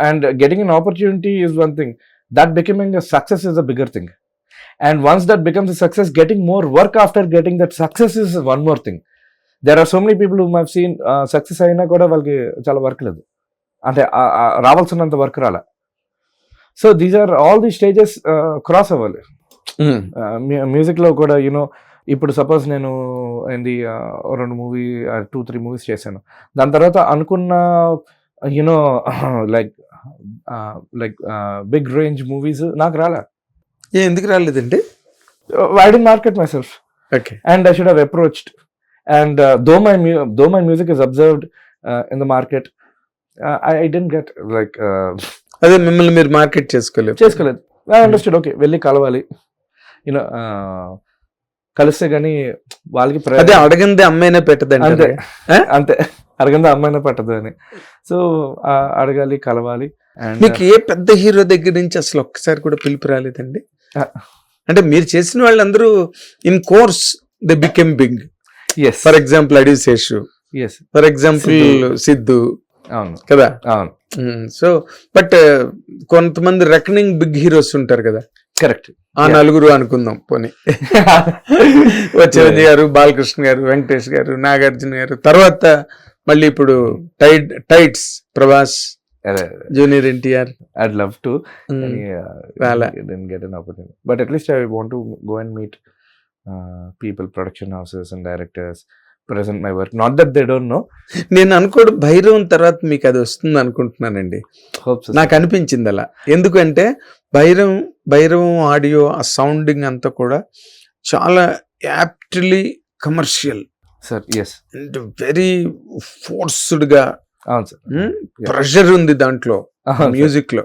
and getting an opportunity is one thing, that becoming a success is a bigger thing. And once that becomes a success, getting more work after getting that success is one more thing. There are so many people who have seen success అయినా కూడా వాళ్ళకి చాలా work లేదు, అంటే రావాల్సినంత work రాలే. So these are all the stages cross అవ్వాలి music లో కూడా. యూనో ఇప్పుడు సపోజ్ నేను ఏంది 2-3 మూవీస్ చేశాను, దాని తర్వాత అనుకున్న you know like big range movies నాకు రాలే. ఎందుకు రాలేదండి? I didn't market myself, and I should have approached, and though my music is observed in the market, I didn't get like అదే మిమ్మల్ని మీరు మార్కెట్ చేసుకోలేదు. ఐ అండర్స్టూడ్, ఓకే వెళ్ళి కలవాలి, యూనో కలిస్తే కానీ వాళ్ళకి అదే అడగందే అమ్మాయినా పెట్టదండి. అంతే అడగందే అమ్మాయినా పెట్టదు అని. సో అడగాలి, కలవాలి. మీకు ఏ పెద్ద హీరో దగ్గర నుంచి అసలు ఒక్కసారి కూడా పిలుపు రాలేదండి? అంటే మీరు చేసిన వాళ్ళందరూ in course they became big. For example Adivi Sesh, for example Siddhu, అవును కదా. అవును. సో బట్ కొంతమంది రెకనింగ్ బిగ్ హీరోస్ ఉంటారు కదా. కరెక్ట్. ఆ నలుగురు అనుకుందాం పోనీ. చిరంజీవి గారు, బాలకృష్ణ గారు, వెంకటేష్ గారు, నాగార్జున గారు, తర్వాత మళ్ళీ ఇప్పుడు tights Prabhas, junior NTR. I'd love to. Didn't get an opportunity. But at least I want to go and meet people, production houses and directors, present my work. Not that they don't know. నేను అనుకోడు భైరవం తర్వాత మీకు అది వస్తుంది అనుకుంటున్నానండి. నాకు అనిపించింది అలా. ఎందుకంటే భైరవం ఆడియో, ఆ సౌండింగ్ అంతా కూడా చాలా aptly commercial sir. Yes. And very forced గా, అవును సార్, ప్రెషర్ ఉంది దాంట్లో మ్యూజిక్ లో.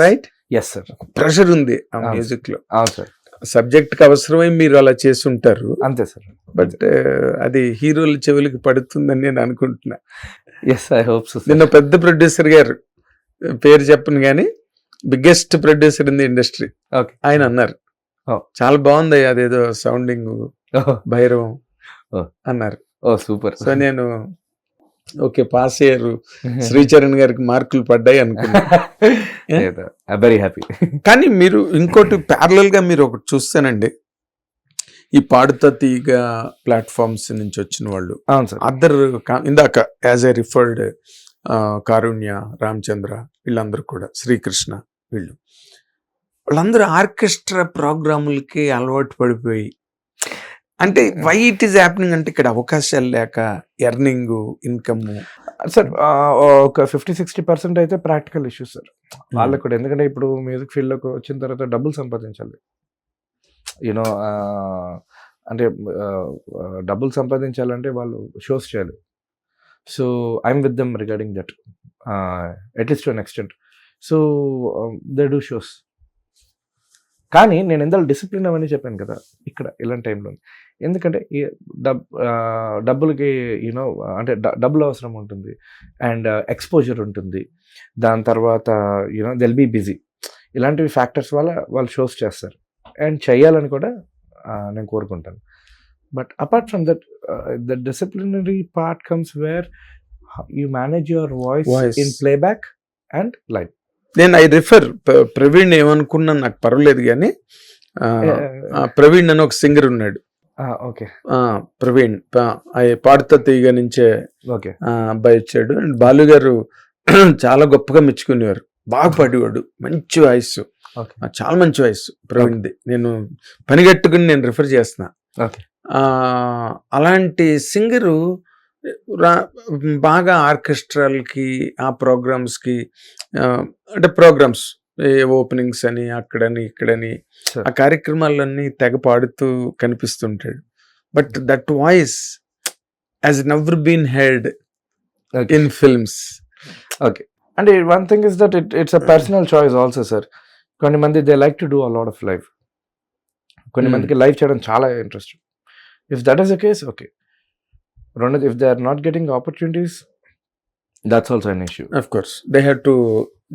రైట్? ఎస్ సార్, ప్రెషర్ ఉంది ఆ మ్యూజిక్ లో. అవును సార్. సబ్జెక్ట్ కి అవసరమై మీరు అలా చేసి ఉంటారు, అంతే సార్. బట్ అది హీరోల చెవులకి పడుతుందని నేను అనుకుంటున్నా. Yes, I hope so. నిన్న పెద్ద ప్రొడ్యూసర్ గారు, పేరు చెప్పను కానీ biggest producer in the industry, ఆయన అన్నారు చాలా బాగుంది అదేదో సౌండింగ్ భైరవం అన్నారు. Oh super. సో నేను ఓకే పాస్ అయ్యారు, శ్రీచరణ్ గారికి మార్కులు పడ్డాయి అనుకున్నా. Very happy. కానీ మీరు ఇంకోటి ప్యారలల్ గా మీరు ఒకటి చూస్తానండి, ఈ పాడుతా తీగ ప్లాట్ఫామ్స్ నుంచి వచ్చిన వాళ్ళు అవును సార్. అదర్ ఇందాక యాజ్ ఏ రిఫర్డ్ కారుణ్య, రామచంద్ర వీళ్ళందరూ కూడా, శ్రీకృష్ణ వాళ్ళందరూ ఆర్కెస్ట్రా ప్రోగ్రాములకి అలవాటు పడిపోయి, అంటే వై ఇట్ ఈస్ హ్యాపెనింగ్ అంటే ఇక్కడ అవకాశాలు లేక, ఎర్నింగ్, ఇన్కమ్. సార్ ఒక 50-60% అయితే ప్రాక్టికల్ ఇష్యూస్ సార్ వాళ్ళకి కూడా. ఎందుకంటే ఇప్పుడు మ్యూజిక్ ఫీల్డ్లోకి వచ్చిన తర్వాత డబ్బులు సంపాదించాలి, యూనో. అంటే డబ్బులు సంపాదించాలంటే వాళ్ళు షోస్ చేయాలి. So I'm with them regarding that, at least to an extent. So they do shows. కానీ నేను ఎందులో డిసిప్లిన్ అవన్నీ చెప్పాను కదా ఇక్కడ ఇలాంటి టైంలో. ఎందుకంటే ఈ డబ్బులకి యూనో అంటే డబ్బులు అవసరం ఉంటుంది, అండ్ ఎక్స్పోజర్ ఉంటుంది. దాని తర్వాత యూనో దెల్ బీ బిజీ. ఇలాంటివి ఫ్యాక్టర్స్ వల్ల వాళ్ళు షోస్ చేస్తారు, అండ్ చేయాలని కూడా నేను కోరుకుంటాను. But apart from that, the disciplinary part comes where you manage your voice in playback and live. నేను ఐ రిఫర్ ప్రవీణ్, ఏమనుకున్నా నాకు పర్వాలేదు కానీ, ప్రవీణ్ అని ఒక సింగర్ ఉన్నాడు. ఓకే, ప్రవీణ్ పాడుతా తీగ నుంచే ఓకే అబ్బాయి వచ్చాడు. అండ్ బాలు గారు చాలా గొప్పగా మెచ్చుకునేవారు. బాగా పాడేవాడు, మంచి వాయిస్, చాలా మంచి వాయిస్ ప్రవీణ్ది. నేను పనిగట్టుకుని నేను రిఫర్ చేస్తున్నా. అలాంటి సింగరు బాగా ఆర్కెస్ట్రాలకి, ఆ ప్రోగ్రామ్స్కి, అంటే ప్రోగ్రామ్స్ ఓపెనింగ్స్ అని అక్కడని ఇక్కడని ఆ కార్యక్రమాలన్నీ తెగ పాడుతూ కనిపిస్తుంటాడు. But that voice has never been heard in films. Okay, అంటే one thing is that it's a personal choice also sir. కొన్ని మంది they like to do a lot of live, కొన్ని మందికి లైవ్ చేయడం చాలా interest. If that is the case, okay. రెండోది, if they are not getting opportunities, that's also an issue. Of course, they have to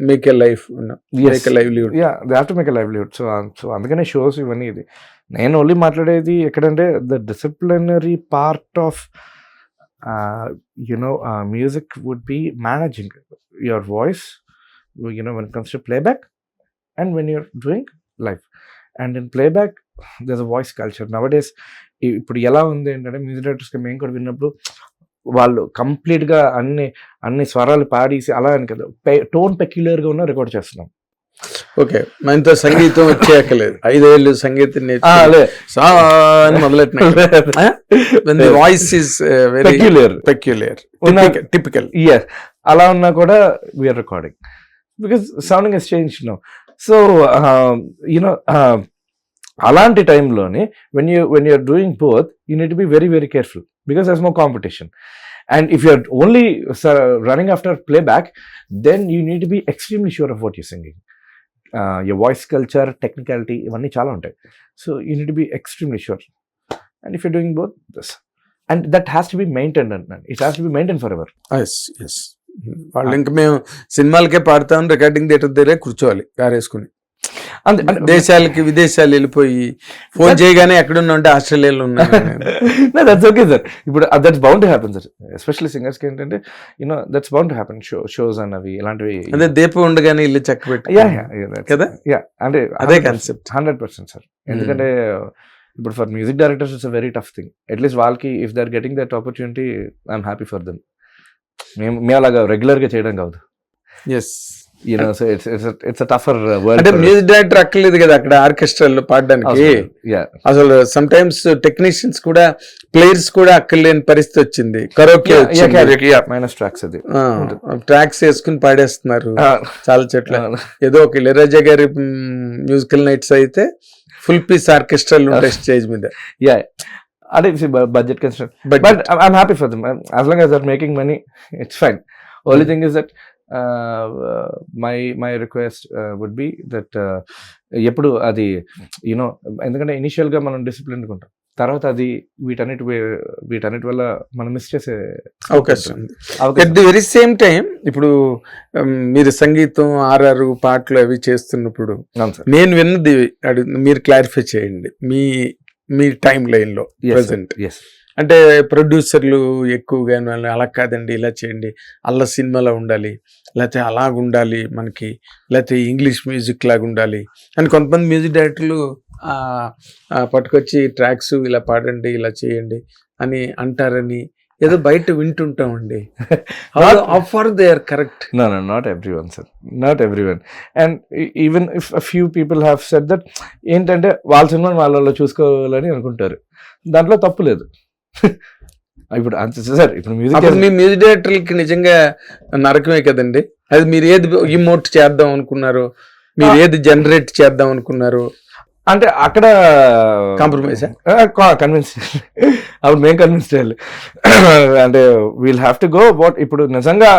make a life, Yes. make a livelihood. Yeah, they have to make a livelihood. So అందుకనే shows ఇవన్నీ. ఇది నేను only మాట్లాడేది ఎక్కడంటే the disciplinary part of you know music would be managing your voice, you know, when it comes to playback and when you're doing live. And in playback there's a voice culture nowadays. ఇప్పుడు ఎలా ఉంది ఏంటంటే music డైరెక్టర్స్కి మేము కూడా విన్నప్పుడు వాళ్ళు కంప్లీట్గా అన్ని స్వరాలు పాడేసి అలా అని కదా, టోన్ పెక్యులర్గా ఉన్న రికార్డ్ చేస్తున్నాం. ఓకే, మనతో సంగీతం వచ్చేయక్కలేదు, 5 ఏళ్ళు సంగీతం మొదలెట్టిన voice is very peculiar typical. అలా ఉన్నా కూడా we are recording because sounding has change no. So you know అలాంటి టైంలోనే when you're doing both, you need to be very very careful because there's more competition. And if you're only running after playback, then you need to be extremely sure of what you're singing. Your voice culture, technicality, ఇవన్నీ చాలా ఉంటాయి. So you need to be extremely sure. And if you're doing both, this, and that has to be maintained, and it has to be maintained forever. Yes. వాళ్ళు ఇంకా మేము సినిమాలకే పాడతాం, recording theatre దగ్గరే కూర్చోవాలి కారేసుకుని. దేశాలకి విదేశాలు వెళ్ళిపోయి ఫోన్ చేయగానే ఎక్కడున్నా అంటే ఆస్ట్రేలియాలో ఉన్నాను. That's okay sir. ఇప్పుడు that's bound to happen sir, especially సింగర్స్కి ఏంటంటే you know that's bound to happen. Shows అన్నవి ఇలాంటివి, అదే దీపం ఉండగానే ఇల్లు చక్క పెట్టి కదా, అంటే అదే కాన్సెప్ట్ 100% సార్. ఎందుకంటే ఇప్పుడు for music directors it's a very tough thing. At least వాళ్ళకి if they are getting that opportunity, I'm happy for them. మేము అలాగా రెగ్యులర్గా చేయడం కాదు. Yes, you know, so it's a tougher world. అంటే మ్యూజిక్ డైరెక్టర్ అక్కర్లేదు కదా అక్కడ ఆర్కెస్ట్రాలో పాడడానికి. అసలు సమ్ టైమ్స్ టెక్నీషియన్స్ కూడా, ప్లేయర్స్ కూడా అక్కర్లేని పరిస్థితి వచ్చింది. కరోకే మైనస్ ట్రాక్స్, అది ట్రాక్స్ వేసుకుని పాడేస్తున్నారు చాలా చోట్ల. ఏదో ఒక ఇళయరాజా గారి మ్యూజికల్ నైట్స్ అయితే ఫుల్ పీస్ ఆర్కెస్ట్రాలు ఉంటాయి స్టేజ్ మీద. అదే budget construct, but I'm happy for them as long as they're making money, it's fine. Only thing is that my request would be that ఎప్పుడు అది యూనో, ఎందుకంటే ఇనిషియల్గా మనం డిసిప్లిన్ ఉంటాం, తర్వాత అది వీటన్నిటి వల్ల మనం మిస్ చేసే అవకాశం ఉంది. At the very same time ఇప్పుడు మీరు సంగీతం ఆర్ఆర్ పాటలు అవి చేస్తున్నప్పుడు నేను విన్నది మీరు క్లారిఫై చేయండి. మీ టైం లైన్లో ప్రెసెంట్ అంటే ప్రొడ్యూసర్లు ఎక్కువగా అలా కాదండి, ఇలా చేయండి, అల్ల సినిమాలో ఉండాలి, లేకపోతే అలాగ ఉండాలి మనకి, లేకపోతే ఇంగ్లీష్ మ్యూజిక్ లాగా ఉండాలి అని కొంతమంది మ్యూజిక్ డైరెక్టర్లు పట్టుకొచ్చి ట్రాక్స్ ఇలా పాడండి ఇలా చేయండి అని అంటారని ఏదో బయట వింటుంటామండి. How far they are correct? No, not everyone, sir. Not everyone. And even if a few people have said that, ఏంటంటే వాళ్ళ సినిమాని వాళ్ళలో చూసుకోవాలని అనుకుంటారు, దాంట్లో తప్పు లేదు. ఇప్పుడు సార్ ఇప్పుడు మీ మ్యూజిక్ మ్యూజిక్ డైరెక్టర్లకి నిజంగా నరకమే కదండి. అది మీరు ఏది ఇమోట్ చేద్దాం అనుకున్నారు, మీరు ఏది జనరేట్ చేద్దాం అనుకున్నారు, అంటే అక్కడ కాంప్రమైజ్ కన్విన్స్ అప్పుడు మేము కన్విన్స్ చేయాలి. అంటే we'll have to go what, ఇప్పుడు నిజంగా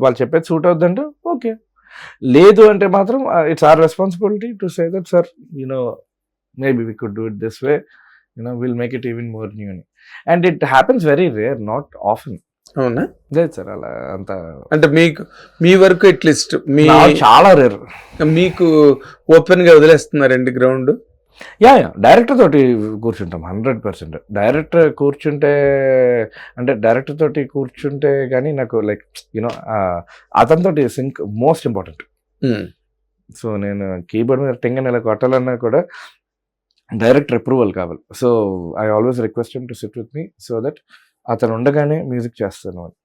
వాళ్ళు చెప్పేది సూట్ అవుద్దంటే ఓకే, లేదు అంటే మాత్రం it's our responsibility to say that sir maybe we could do it this way, will make it even more new అని. And it happens very rare, not often. అవునా? లేదు సార్ అలా అంత, అంటే మీకు మీ వరకు అట్లీస్ట్ మీ చాలా రేర్. మీకు ఓపెన్ గా వదిలేస్తున్నారండి గ్రౌండ్? యా డైరెక్టర్ తోటి కూర్చుంటాం 100%. డైరెక్టర్ కూర్చుంటే అంటే డైరెక్టర్ తోటి కూర్చుంటే కానీ నాకు లైక్ అతనితోటి సింక్ మోస్ట్ ఇంపార్టెంట్. సో నేను కీబోర్డ్ మీద టింగన్ ఇలా కొట్టాలన్నా కూడా డైరెక్టర్ అప్రూవల్ కావాలి. So I always request him to sit with me so that అతను ఉండగానే మ్యూజిక్ చేస్తాను అని.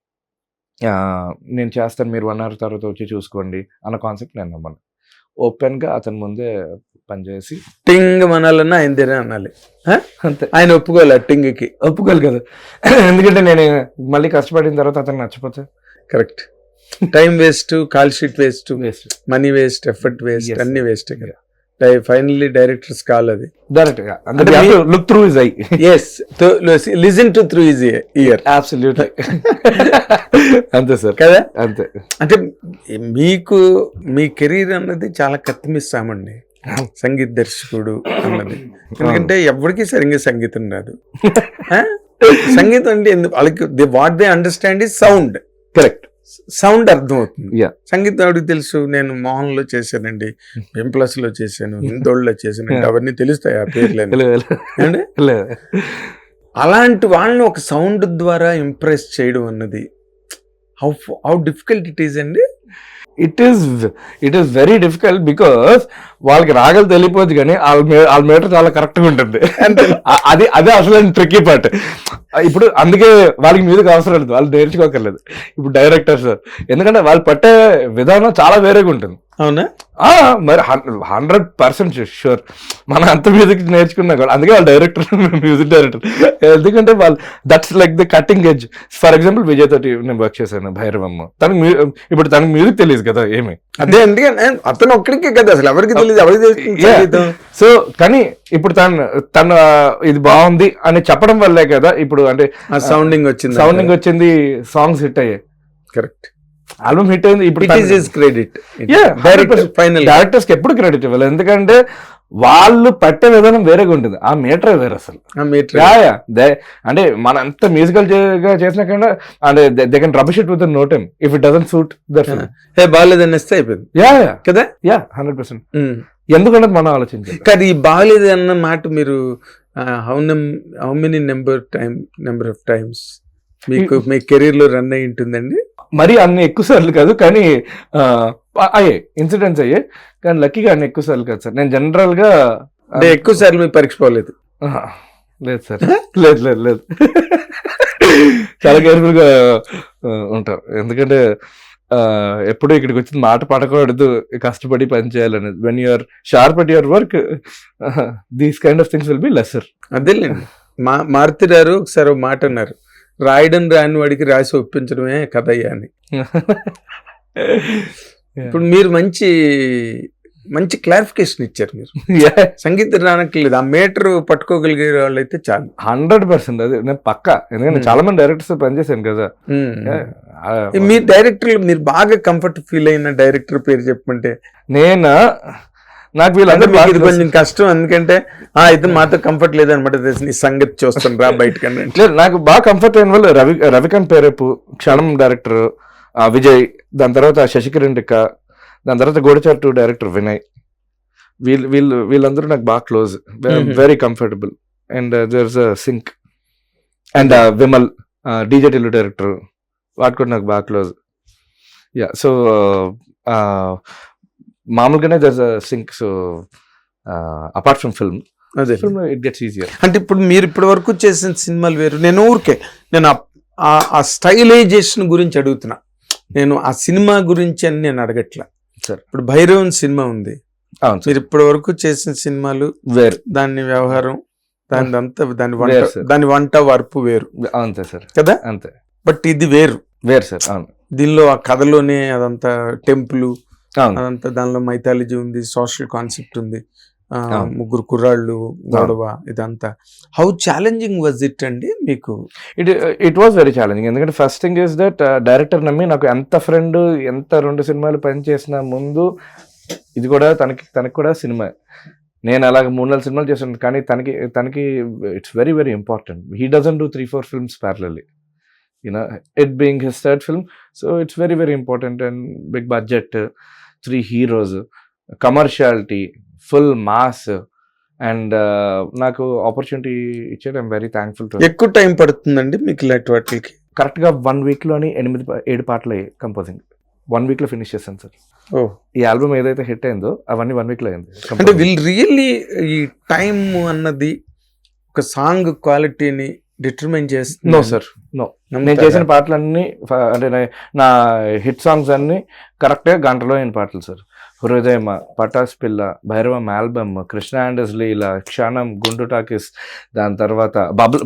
నేను చేస్తాను, మీరు 1 hour తర్వాత వచ్చి చూసుకోండి అన్న కాన్సెప్ట్ నేను నమ్మను. ఓపెన్గా అతని ముందే పనిచేసి టింగ్ అనాలన్నా ఆయన దగ్గర అనాలి. అంతే. ఆయన ఒప్పుకోవాలి టింగ్కి, ఒప్పుకోవాలి కదా. ఎందుకంటే నేను మళ్ళీ కష్టపడిన తర్వాత అతను నచ్చిపోతే correct. Time waste, call sheet waste, waste, money waste, effort waste, Yes. అన్ని వేస్ట్. ఫైనల్లీ డైరెక్టర్స్ కాల్ అది. డైరెక్ట్ గా look through his eye. Yes, listen to through his ear. Absolutely. అంతే సార్ కదా. అంతే. అంటే మీకు మీ కెరీర్ అన్నది చాలా కత్తిమిస్తామండి, సంగీత దర్శకుడు అన్నది. ఎందుకంటే ఎవరికి సరిగ్గా సంగీతం రాదు. సంగీతం అంటే వాళ్ళకి what they understand is sound. Correct. Sound అర్థమవుతుంది. Yeah. సంగీతం ఎవరికి తెలుసు? నేను మోహన్ లో చేశానండి, ఎంప్లస్ లో చేశాను, హిందోళ్ళలో చేశానండి, అవన్నీ తెలుస్తాయి ఆ పేర్లు. అలాంటి వాళ్ళని ఒక సౌండ్ ద్వారా ఇంప్రెస్ చేయడం అన్నది హౌ డిఫికల్ట్ ఇట్ ఈస్ అండి. It is very difficult because వాళ్ళకి రాగలు తెలియపోద్ది కానీ వాళ్ళ మీటర్ చాలా కరెక్ట్ గా ఉంటుంది. అదే అసలు ట్రిక్కీ పార్ట్. ఇప్పుడు అందుకే వాళ్ళకి మ్యూజిక్ అవసరం లేదు, వాళ్ళు నేర్చుకోకర్లేదు. ఇప్పుడు డైరెక్టర్స్ ఎందుకంటే వాళ్ళు పట్టే విధానం చాలా వేరేగా ఉంటుంది. అవునా? మరి 100% షూర్. మనం అంత మ్యూజిక్ నేర్చుకున్నా కూడా అందుకే వాళ్ళు డైరెక్టర్, మ్యూజిక్ డైరెక్టర్. ఎందుకంటే వాళ్ళు that's like the cutting edge. For example Vijay తోటి నేను వర్క్ చేశాను, భైరవమ్మ. ఇప్పుడు తనకు మ్యూజిక్ తెలియదు కదా ఏమి. అదే ఎందుకంటే అతను ఒక్కడికే కదా, అసలు ఎవరికి తెలియదు, ఎవరికి తెలియదు. సో కానీ ఇప్పుడు తను ఇది బాగుంది అని చెప్పడం వల్లే కదా ఇప్పుడు అంటే సౌండింగ్ వచ్చింది, సాంగ్స్ హిట్ అయ్యాయి. కరెక్ట్. ఆల్బమ్ హిట్ అయింది. ఇప్పుడు క్రెడిట్ డైరెక్టర్స్ కి ఎప్పుడు క్రెడిట్ ఇవ్వాలి, ఎందుకంటే వాళ్ళు పట్టే విధానం వేరేగా ఉంటుంది, ఆ మీటర్ వేరే అసలు. అంటే మన ఎంత మ్యూజికల్ గా చేసినా కన్నా అంటే they can rubbish it with no time if it doesn't suit that film. బాగాలేదని ఇస్తే అయిపోయింది కదా. 100%. ఎందుకంటే మనం ఆలోచించాలి. కానీ ఈ బాగాలేదు అన్న మాట మీరు how many number of times మీకు మీ కెరీర్ లో రన్ అయి ఉంటుందండి? మరి అన్ని ఎక్కువ సార్లు కాదు కానీ అయ్యాయి, ఇన్సిడెంట్స్ అయ్యాయి, కానీ లక్కీగా అన్ని ఎక్కువ సార్లు కాదు సార్. నేను జనరల్ గా ఎక్కువ సార్లు మీరు పరీక్ష పోలేదు? లేదు సార్, లేదు. చాలా కేర్ఫుల్ గా ఉంటాం, ఎందుకంటే ఎప్పుడు ఇక్కడికి వచ్చింది మాట పడకూడదు, కష్టపడి పని చేయాలనేది. When you're sharp at your work these kind of things will be lesser. అదేలేండి. మారుతి గారు ఒకసారి ఒక మాట అన్నారు, రాయడం రాని వాడికి రాసి ఒప్పించడమే కథయ్యా అని. ఇప్పుడు మీరు మంచి క్లారిఫికేషన్ ఇచ్చారు. మీరు సంగీతం రానట్లేదు, ఆ మీటర్ పట్టుకోగలిగే వాళ్ళు అయితే చాలు. 100%. అదే నేను పక్కా, ఎందుకంటే చాలా మంది డైరెక్టర్స్ పనిచేశాను కదా. మీ డైరెక్టర్లు మీరు బాగా కంఫర్ట్ ఫీల్ అయిన డైరెక్టర్ పేరు చెప్పమంటే? నాకు వీళ్ళందరూ ఇది కొంచెం కష్టం, ఎందుకంటే ఇతను మాతో కంఫర్ట్ లేదనమాట, నీ సంగతి చూస్తాను రా బయటకన్నా. లేదు, నాకు బాగా కంఫర్ట్ అయిన వాళ్ళు రవికాంత్ పేరేపు, క్షణం డైరెక్టర్ విజయ్, దాని తర్వాత శశికిరణ్ టిక్క, దాని తర్వాత గోడచార్ 2 డైరెక్టర్ వినయ్. వీళ్ళందరూ నాకు బాగా close, very comfortable. And there's sync. And Vimal DJ Tillu director, వాటి కూడా నాకు బాగా క్లోజ్. సో మామూలుగానే there's sync. So apart from film అదే ఇట్ గెట్స్ ఈజియర్. అంటే ఇప్పుడు మీరు ఇప్పటి వరకు చేసిన సినిమాలు వేరు. నేను నేను ఆ స్టైలైజేషన్ గురించి అడుగుతున్నా, నేను ఆ సినిమా గురించి అని నేను అడగట్లా. సార్ ఇప్పుడు భైరవన్ సినిమా ఉంది, అవును సార్, మీరు ఇప్పటి వరకు చేసిన సినిమాలు వేరు, దాని వ్యవహారం దాని వేరు సార్. దాని వంట వరపు వేరు అంతే సార్, కదా. అంతే బట్ ఇది వేరు సార్. అవును, దీనిలో ఆ కథలోనే అదంతా టెంపుల్, అవును అదంతా దానిలో మైథాలజీ ఉంది, సోషల్ కాన్సెప్ట్ ఉంది, అవును. ముగ్గురు కుర్రాళ్ళు గొడవ, ఇదంతా. హౌ ఛాలెంజింగ్ వాజ్ ఇట్ అండి మీకు? It was very challenging. ఎందుకంటే first thing is that director నమ్మి నాకు ఎంత ఫ్రెండ్, ఎంత 2 సినిమాలు పనిచేసిన ముందు ఇది కూడా తనకి కూడా సినిమా. నేను అలాగ 3-4 సినిమాలు చేశాను, కానీ తనకి it's very very important. He doesn't do 3-4 films parallelly, it being his third film, so it's very very important. And big budget, 3 heroes, commerciality, full mass, and నాకు ఆపర్చునిటీ ఇచ్చాడు. I'm very thankful to. ఎక్కువ time పడుతుందండి మీకు ఇలాంటి వాటికి? కరెక్ట్గా 1 వీక్లోని 7 పాటలు composing 1 వీక్లో ఫినిష్ చేశాను సార్. ఈ ఆల్బమ్ ఏదైతే హిట్ అయిందో అవన్నీ 1 వీక్లో అయింది. అంటే వీళ్ళు రియల్లీ ఈ టైం అన్నది ఒక సాంగ్ క్వాలిటీని డిటర్మైన్ చేస్తుంది? No sir, no. నేను చేసిన పాటలన్నీ అంటే నా హిట్ సాంగ్స్ అన్ని కరెక్ట్గా గంటలో అయిన పాటలు sir. Hrudayama, Pataas Pilla, Bhairavam album, Krishna and his Leela, Kshanam, Guntur talkies, దాని తర్వాత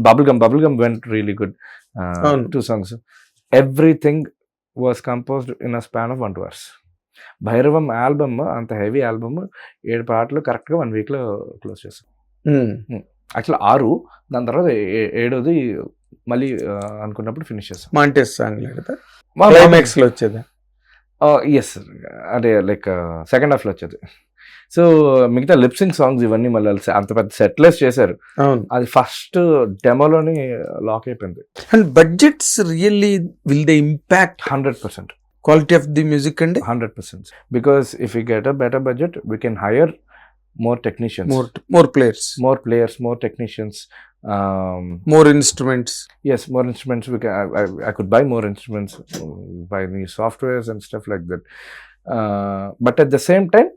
bubble gum went really good. 2 songs. Everything was composed in a span of 1 2 hours. Bhairavam album అంత హెవీ ఆల్బమ్, 7 పాటలు కరెక్ట్గా 1 వీక్లో క్లోజ్ చేసాం. యాక్చువల్ 6, దాని తర్వాత 7ది మళ్ళీ అనుకున్నప్పుడు ఫినిష్ చేస్తాం. మాంటేస్ సాంగ్ క్లైమాక్స్ లో వచ్చేది? ఎస్, అంటే లైక్ సెకండ్ హాఫ్లో వచ్చేది. సో మిగతా లిప్సింగ్ సాంగ్స్ ఇవన్నీ మళ్ళీ అంత పెద్ద సెట్లెస్ చేశారు. అవును, అది ఫస్ట్ డెమోలోని లాక్ అయిపోయింది. And budgets really will they impact 100% quality of the music అండి? 100%. Because if you get a better budget we can hire more technicians, more players, more technicians, more instruments. Yes, more instruments. I could buy more instruments, buy new softwares and stuff like that. But at the same time,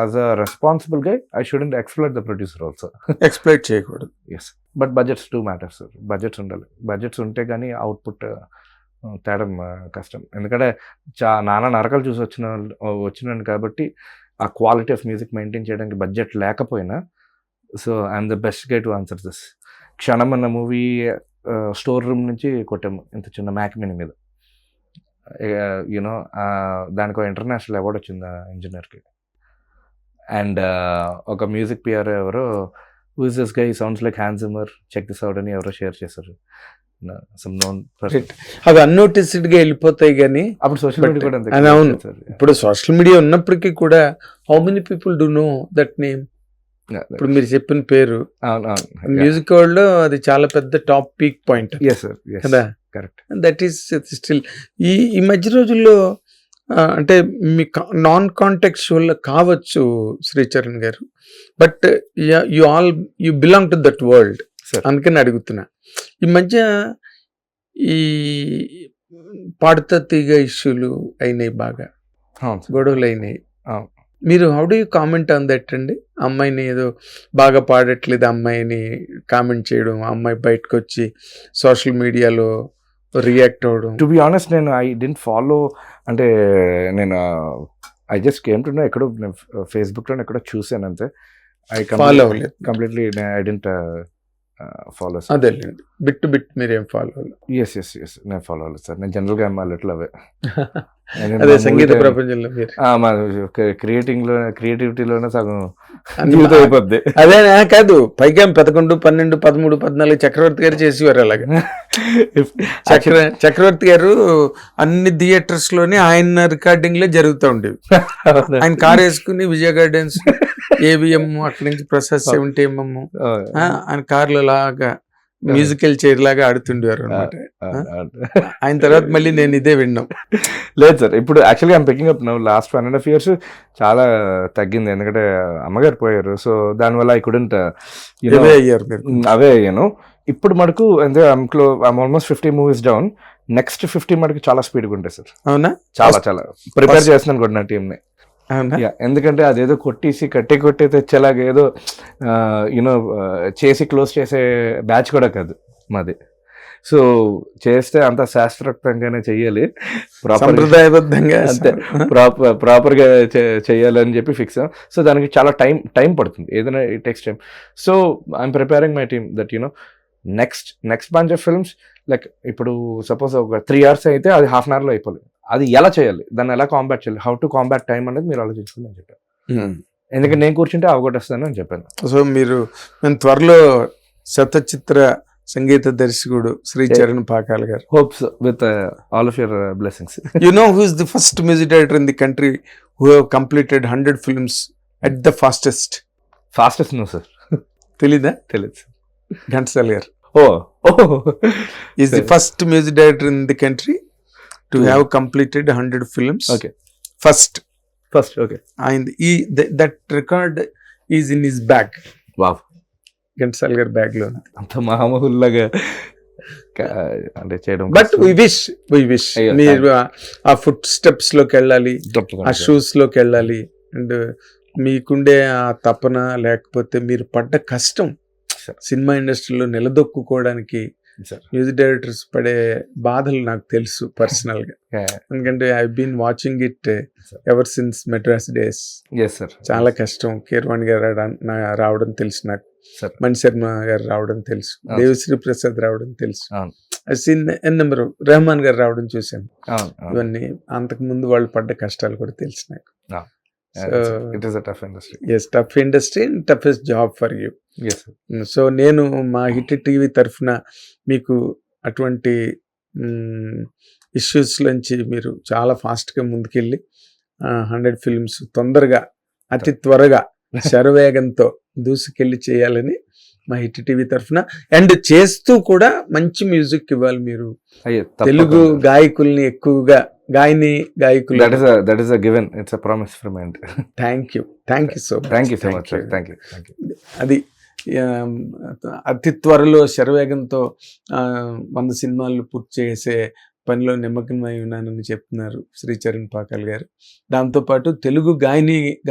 as a responsible guy, I shouldn't exploit the producer also. Exploit cheyakoodu. Yes, but budgets do matter, sir. Budgets undali. Budgets unte gaani output తేడం కష్టం. ఎందుకంటే నానా నరకలు చూసి వచ్చినాను కాబట్టి ఆ quality of music maintain చేయడానికి budget లేకపోయినా, so I'm the best guy to answer this. క్షణం అన్న మూవీ స్టోర్ రూమ్ నుంచి కొట్టాము ఇంత చిన్న మ్యాక్ మినీ మీద. దానికి ఇంటర్నేషనల్ అవార్డు వచ్చింది ఆ ఇంజనీర్కి. అండ్ ఒక మ్యూజిక్ పిఆర్ ఎవరో, who is this guy, sounds like Hans Zimmer, check this out అని ఎవరో షేర్ చేశారు. అవి అన్నోటిస్డ్ గా వెళ్ళిపోతాయి. కానీ అప్పుడు సోషల్ మీడియా కూడా అంతే. అవును, ఇప్పుడు సోషల్ మీడియా ఉన్నప్పటికీ కూడా how many people do know that name? ఇప్పుడు మీరు చెప్పిన పేరు మ్యూజిక్ వరల్డ్ లో అది చాలా పెద్ద టాప్ పీక్ పాయింట్ కదా. కరెక్ట్. దట్ ఈస్ స్టిల్ ఈ మధ్య రోజుల్లో అంటే మీ నాన్ కాంటెక్చువల్ కావచ్చు శ్రీచరణ్ గారు, but you belong to that world, అందుకని అడుగుతున్నా. ఈ మధ్య ఈ పాడుతా తీగ ఇష్యూలు అయినాయి, బాగా గొడవలు అయినాయి. మీరు how do you comment on that అండి? అమ్మాయిని ఏదో బాగా పాడట్లేదు అమ్మాయిని కామెంట్ చేయడం, అమ్మాయి బయటకు వచ్చి సోషల్ మీడియాలో రియాక్ట్ అవ్వడం. టు బి ఆనెస్ట్, నేను ఐ డెంట్ ఫాలో, అంటే నేను I just came to know, ఎక్కడో ఫేస్బుక్లో ఎక్కడో చూసాను అంతే. ఐ ఫాలో అవ్వలేదు కంప్లీట్లీ. I don't follow. అదేలేండి, బిట్ టు బిట్ మీరేం ఫాలో అవ్వలేదు? ఎస్ నేను ఫాలో అవ్వలేదు సార్. నేను జనరల్గా లిటిల్ అవే. అదే సంగీత ప్రపంచంలో మా క్రియేటివిటీలోనే సగం అయిపోద్ది. అదే కాదు, పైగా 11, 12, 13, 14 చక్రవర్తి గారు చేసేవారు అలాగా. చక్రవర్తి గారు అన్ని థియేటర్స్ లోనే ఆయన రికార్డింగ్ లో జరుగుతూ ఉండేవి. ఆయన కార్ వేసుకుని విజయ గార్డెన్స్, ఏవిఎం, అక్కడి నుంచి ప్రసాద్ 70mm ఆయన కార్లో లాగా మ్యూజికల్ చైర్ లాగా ఆడుతుండేవారు అనమాట. ఆయన తర్వాత మళ్ళీ నేను ఇదే విన్నాం. లేదు సార్, ఇప్పుడు యాక్చువల్గా I'm picking up now. Last 1.5 years చాలా తగ్గింది, ఎందుకంటే అమ్మగారు పోయారు. సో దానివల్ల ఐ కుడెంట్ అవే అయ్యాను. ఇప్పుడు మనకు అంటే I'm almost 50 movies down. Next 50 మనకి చాలా స్పీడ్గా ఉంటాయి సార్. అవునా? చాలా ప్రిపేర్ చేస్తున్నాను కూడా నా టీంని. అవునా? ఎందుకంటే అదేదో కొట్టేసి కట్టి తెచ్చేలాగా ఏదో యూనో చేసి క్లోజ్ చేసే బ్యాచ్ కూడా కాదు మాది. సో చేస్తే అంత శాస్త్రోక్తంగానే చెయ్యాలి, సంప్రదాయబద్ధంగా అంతే ప్రాపర్గా చెయ్యాలని చెప్పి ఫిక్స్. సో దానికి చాలా టైం పడుతుంది, ఏదైనా it takes time. So I'm preparing my team that you know next branch of films like ఇప్పుడు సపోజ్ ఒక 3 hours అయితే అది ½ hourలో అయిపోలేదు. అది ఎలా చేయాలి, దాన్ని ఎలా కాంబాట్ చేయాలి, హౌ టు కాంబాట్ టైం అనేది మీరు ఆలోచించుకుని అని చెప్పాను. ఎందుకంటే నేను కూర్చుంటే అవగొట్టేస్తాను అని చెప్పాను. సో మేము త్వరలో శతచిత్ర సంగీత దర్శకుడు శ్రీ చరణ్ పాకాల్ గారు. Hopes with all of your blessings. You know who is the first music director in the country who have completed 100 films at the fastest? No sir. తెలీదా? తెలియదు. ఘంటసాల గారు ఓ is the first music director in the country to have completed 100 films. Okay. First. Okay. And that record is in his bag. Wow. Ghantasala గారి bag లో. అంత మామూలుగా అంటే చేయడం. బట్ వి విష్ మీరు ఆ ఫుట్ స్టెప్స్ లోకి వెళ్ళాలి, ఆ షూస్ లోకి వెళ్ళాలి. అండ్ మీకుండే ఆ తపన, లేకపోతే మీరు పడ్డ కష్టం సినిమా ఇండస్ట్రీలో నిలదొక్కుకోవడానికి మ్యూజిక్ డైరెక్టర్స్ పడే బాధలు నాకు తెలుసు పర్సనల్ గా. ఎందుకంటే I been watching it ever since Madras days. చాలా కష్టం. కీరవాణి గారు రావడం తెలుసు నాకు, మణి శర్మ గారు రావడం తెలుసు, దేవిశ్రీ ప్రసాద్ రావడం తెలుసు, నెంబర్ రెహమాన్ గారు రావడం చూశాను. ఇవన్నీ అంతకు ముందు వాళ్ళు పడ్డ కష్టాలు కూడా తెలుసు నాకు. Tough industry and toughest job for you. So నేను మా హిట్ టీవీ తరఫున మీకు అటువంటి ఇష్యూస్ నుంచి మీరు చాలా ఫాస్ట్గా ముందుకెళ్ళి 100 ఫిల్మ్స్ తొందరగా, అతి త్వరగా, శరవేగంతో దూసుకెళ్ళి చేయాలని మా హిట్ టీవీ తరఫున, అండ్ చేస్తూ కూడా మంచి మ్యూజిక్ ఇవ్వాలి మీరు. తెలుగు గాయకుల్ని ఎక్కువగా, గాయకులు. That is a given. It's a promise from my end. Thank you so much. Thank you so much, sir. Thank you. అది అతి త్వరలో శరవేగంతో 100 సినిమాలు పూర్తి చేసే పనిలో నిమగ్నమై ఉన్నానని చెప్తున్నారు శ్రీ చరణ్ పాకాల్ గారు. దాంతోపాటు తెలుగు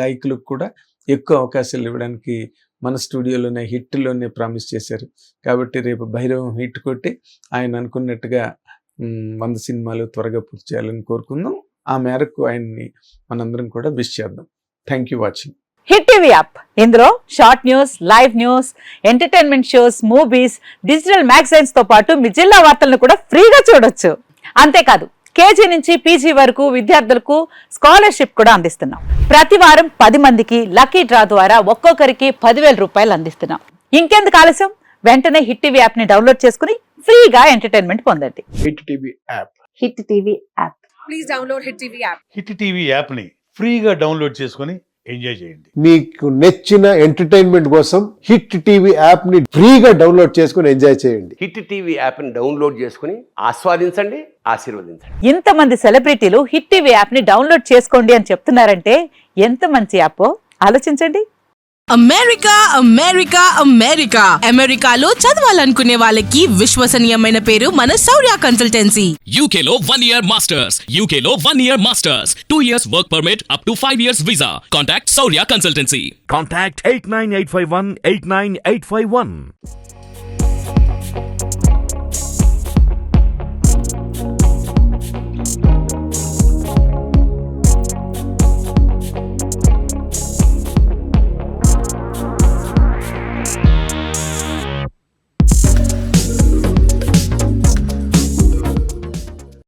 గాయకులకు కూడా ఎక్కువ అవకాశాలు ఇవ్వడానికి మన స్టూడియోలోనే హిట్లోనే ప్రామిస్ చేశారు. కాబట్టి రేపు భైరవం హిట్ కొట్టి ఆయన అనుకున్నట్టుగా 100 సినిమాలు త్వరగా పూర్తి చేయాలని కోరుకుందాం. ఆ మేరకు ఆయన్ని మనందరం కూడా విష్ చేద్దాం. Thank you watching Hit TV app. ఇందులో short news, live news, entertainment shows, movies, digital magazines తో పాటు మీ జిల్లా వార్తలను కూడా ఫ్రీగా చూడొచ్చు. అంతేకాదు కేజీ నుంచి పీజీ వరకు విద్యార్థులకు స్కాలర్షిప్ కూడా అందిస్తున్నాం. ప్రతి వారం 10 మందికి లక్కీ డ్రా ద్వారా ఒక్కొక్కరికి 10,000 రూపాయలు అందిస్తున్నాం. ఇంకెందుకు ఆలస్యం, వెంటనే హిట్ టీవీ యాప్ ని డౌన్లోడ్ చేసుకుని ఫ్రీగా ఎంటర్టైన్మెంట్ పొందండి. Hit TV app. Hit TV app. Please download hit TV app. Hit TV యాప్ని ఫ్రీగా డౌన్లోడ్ చేసుకొని ఎంజాయ్ చేయండి. మీకు నచ్చిన ఎంటర్టైన్మెంట్ కోసం హిట్ టీవీ యాప్ ని ఫ్రీగా డౌన్లోడ్ చేసుకుని ఎంజాయ్ చేయండి. హిట్ టీవీ యాప్ ని డౌన్లోడ్ చేసుకుని ఆస్వాదించండి, ఆశీర్వదించండి. ఇంతమంది సెలబ్రిటీలు హిట్ టీవీ యాప్ ని డౌన్లోడ్ చేసుకోండి అని చెప్తున్నారంటే ఎంత మంచి యాప్ ఆలోచించండి. అమెరికాలో చదవాలనుకునే వాళ్ళకి విశ్వసనీయమైన పేరు మన శౌర్య కన్సల్టెన్సీ. UK లో 1 year masters, UK లో 1 year masters, 2 years work permit up to 5 years visa. Contact Saurya Consultancy. Contact 89851 89851.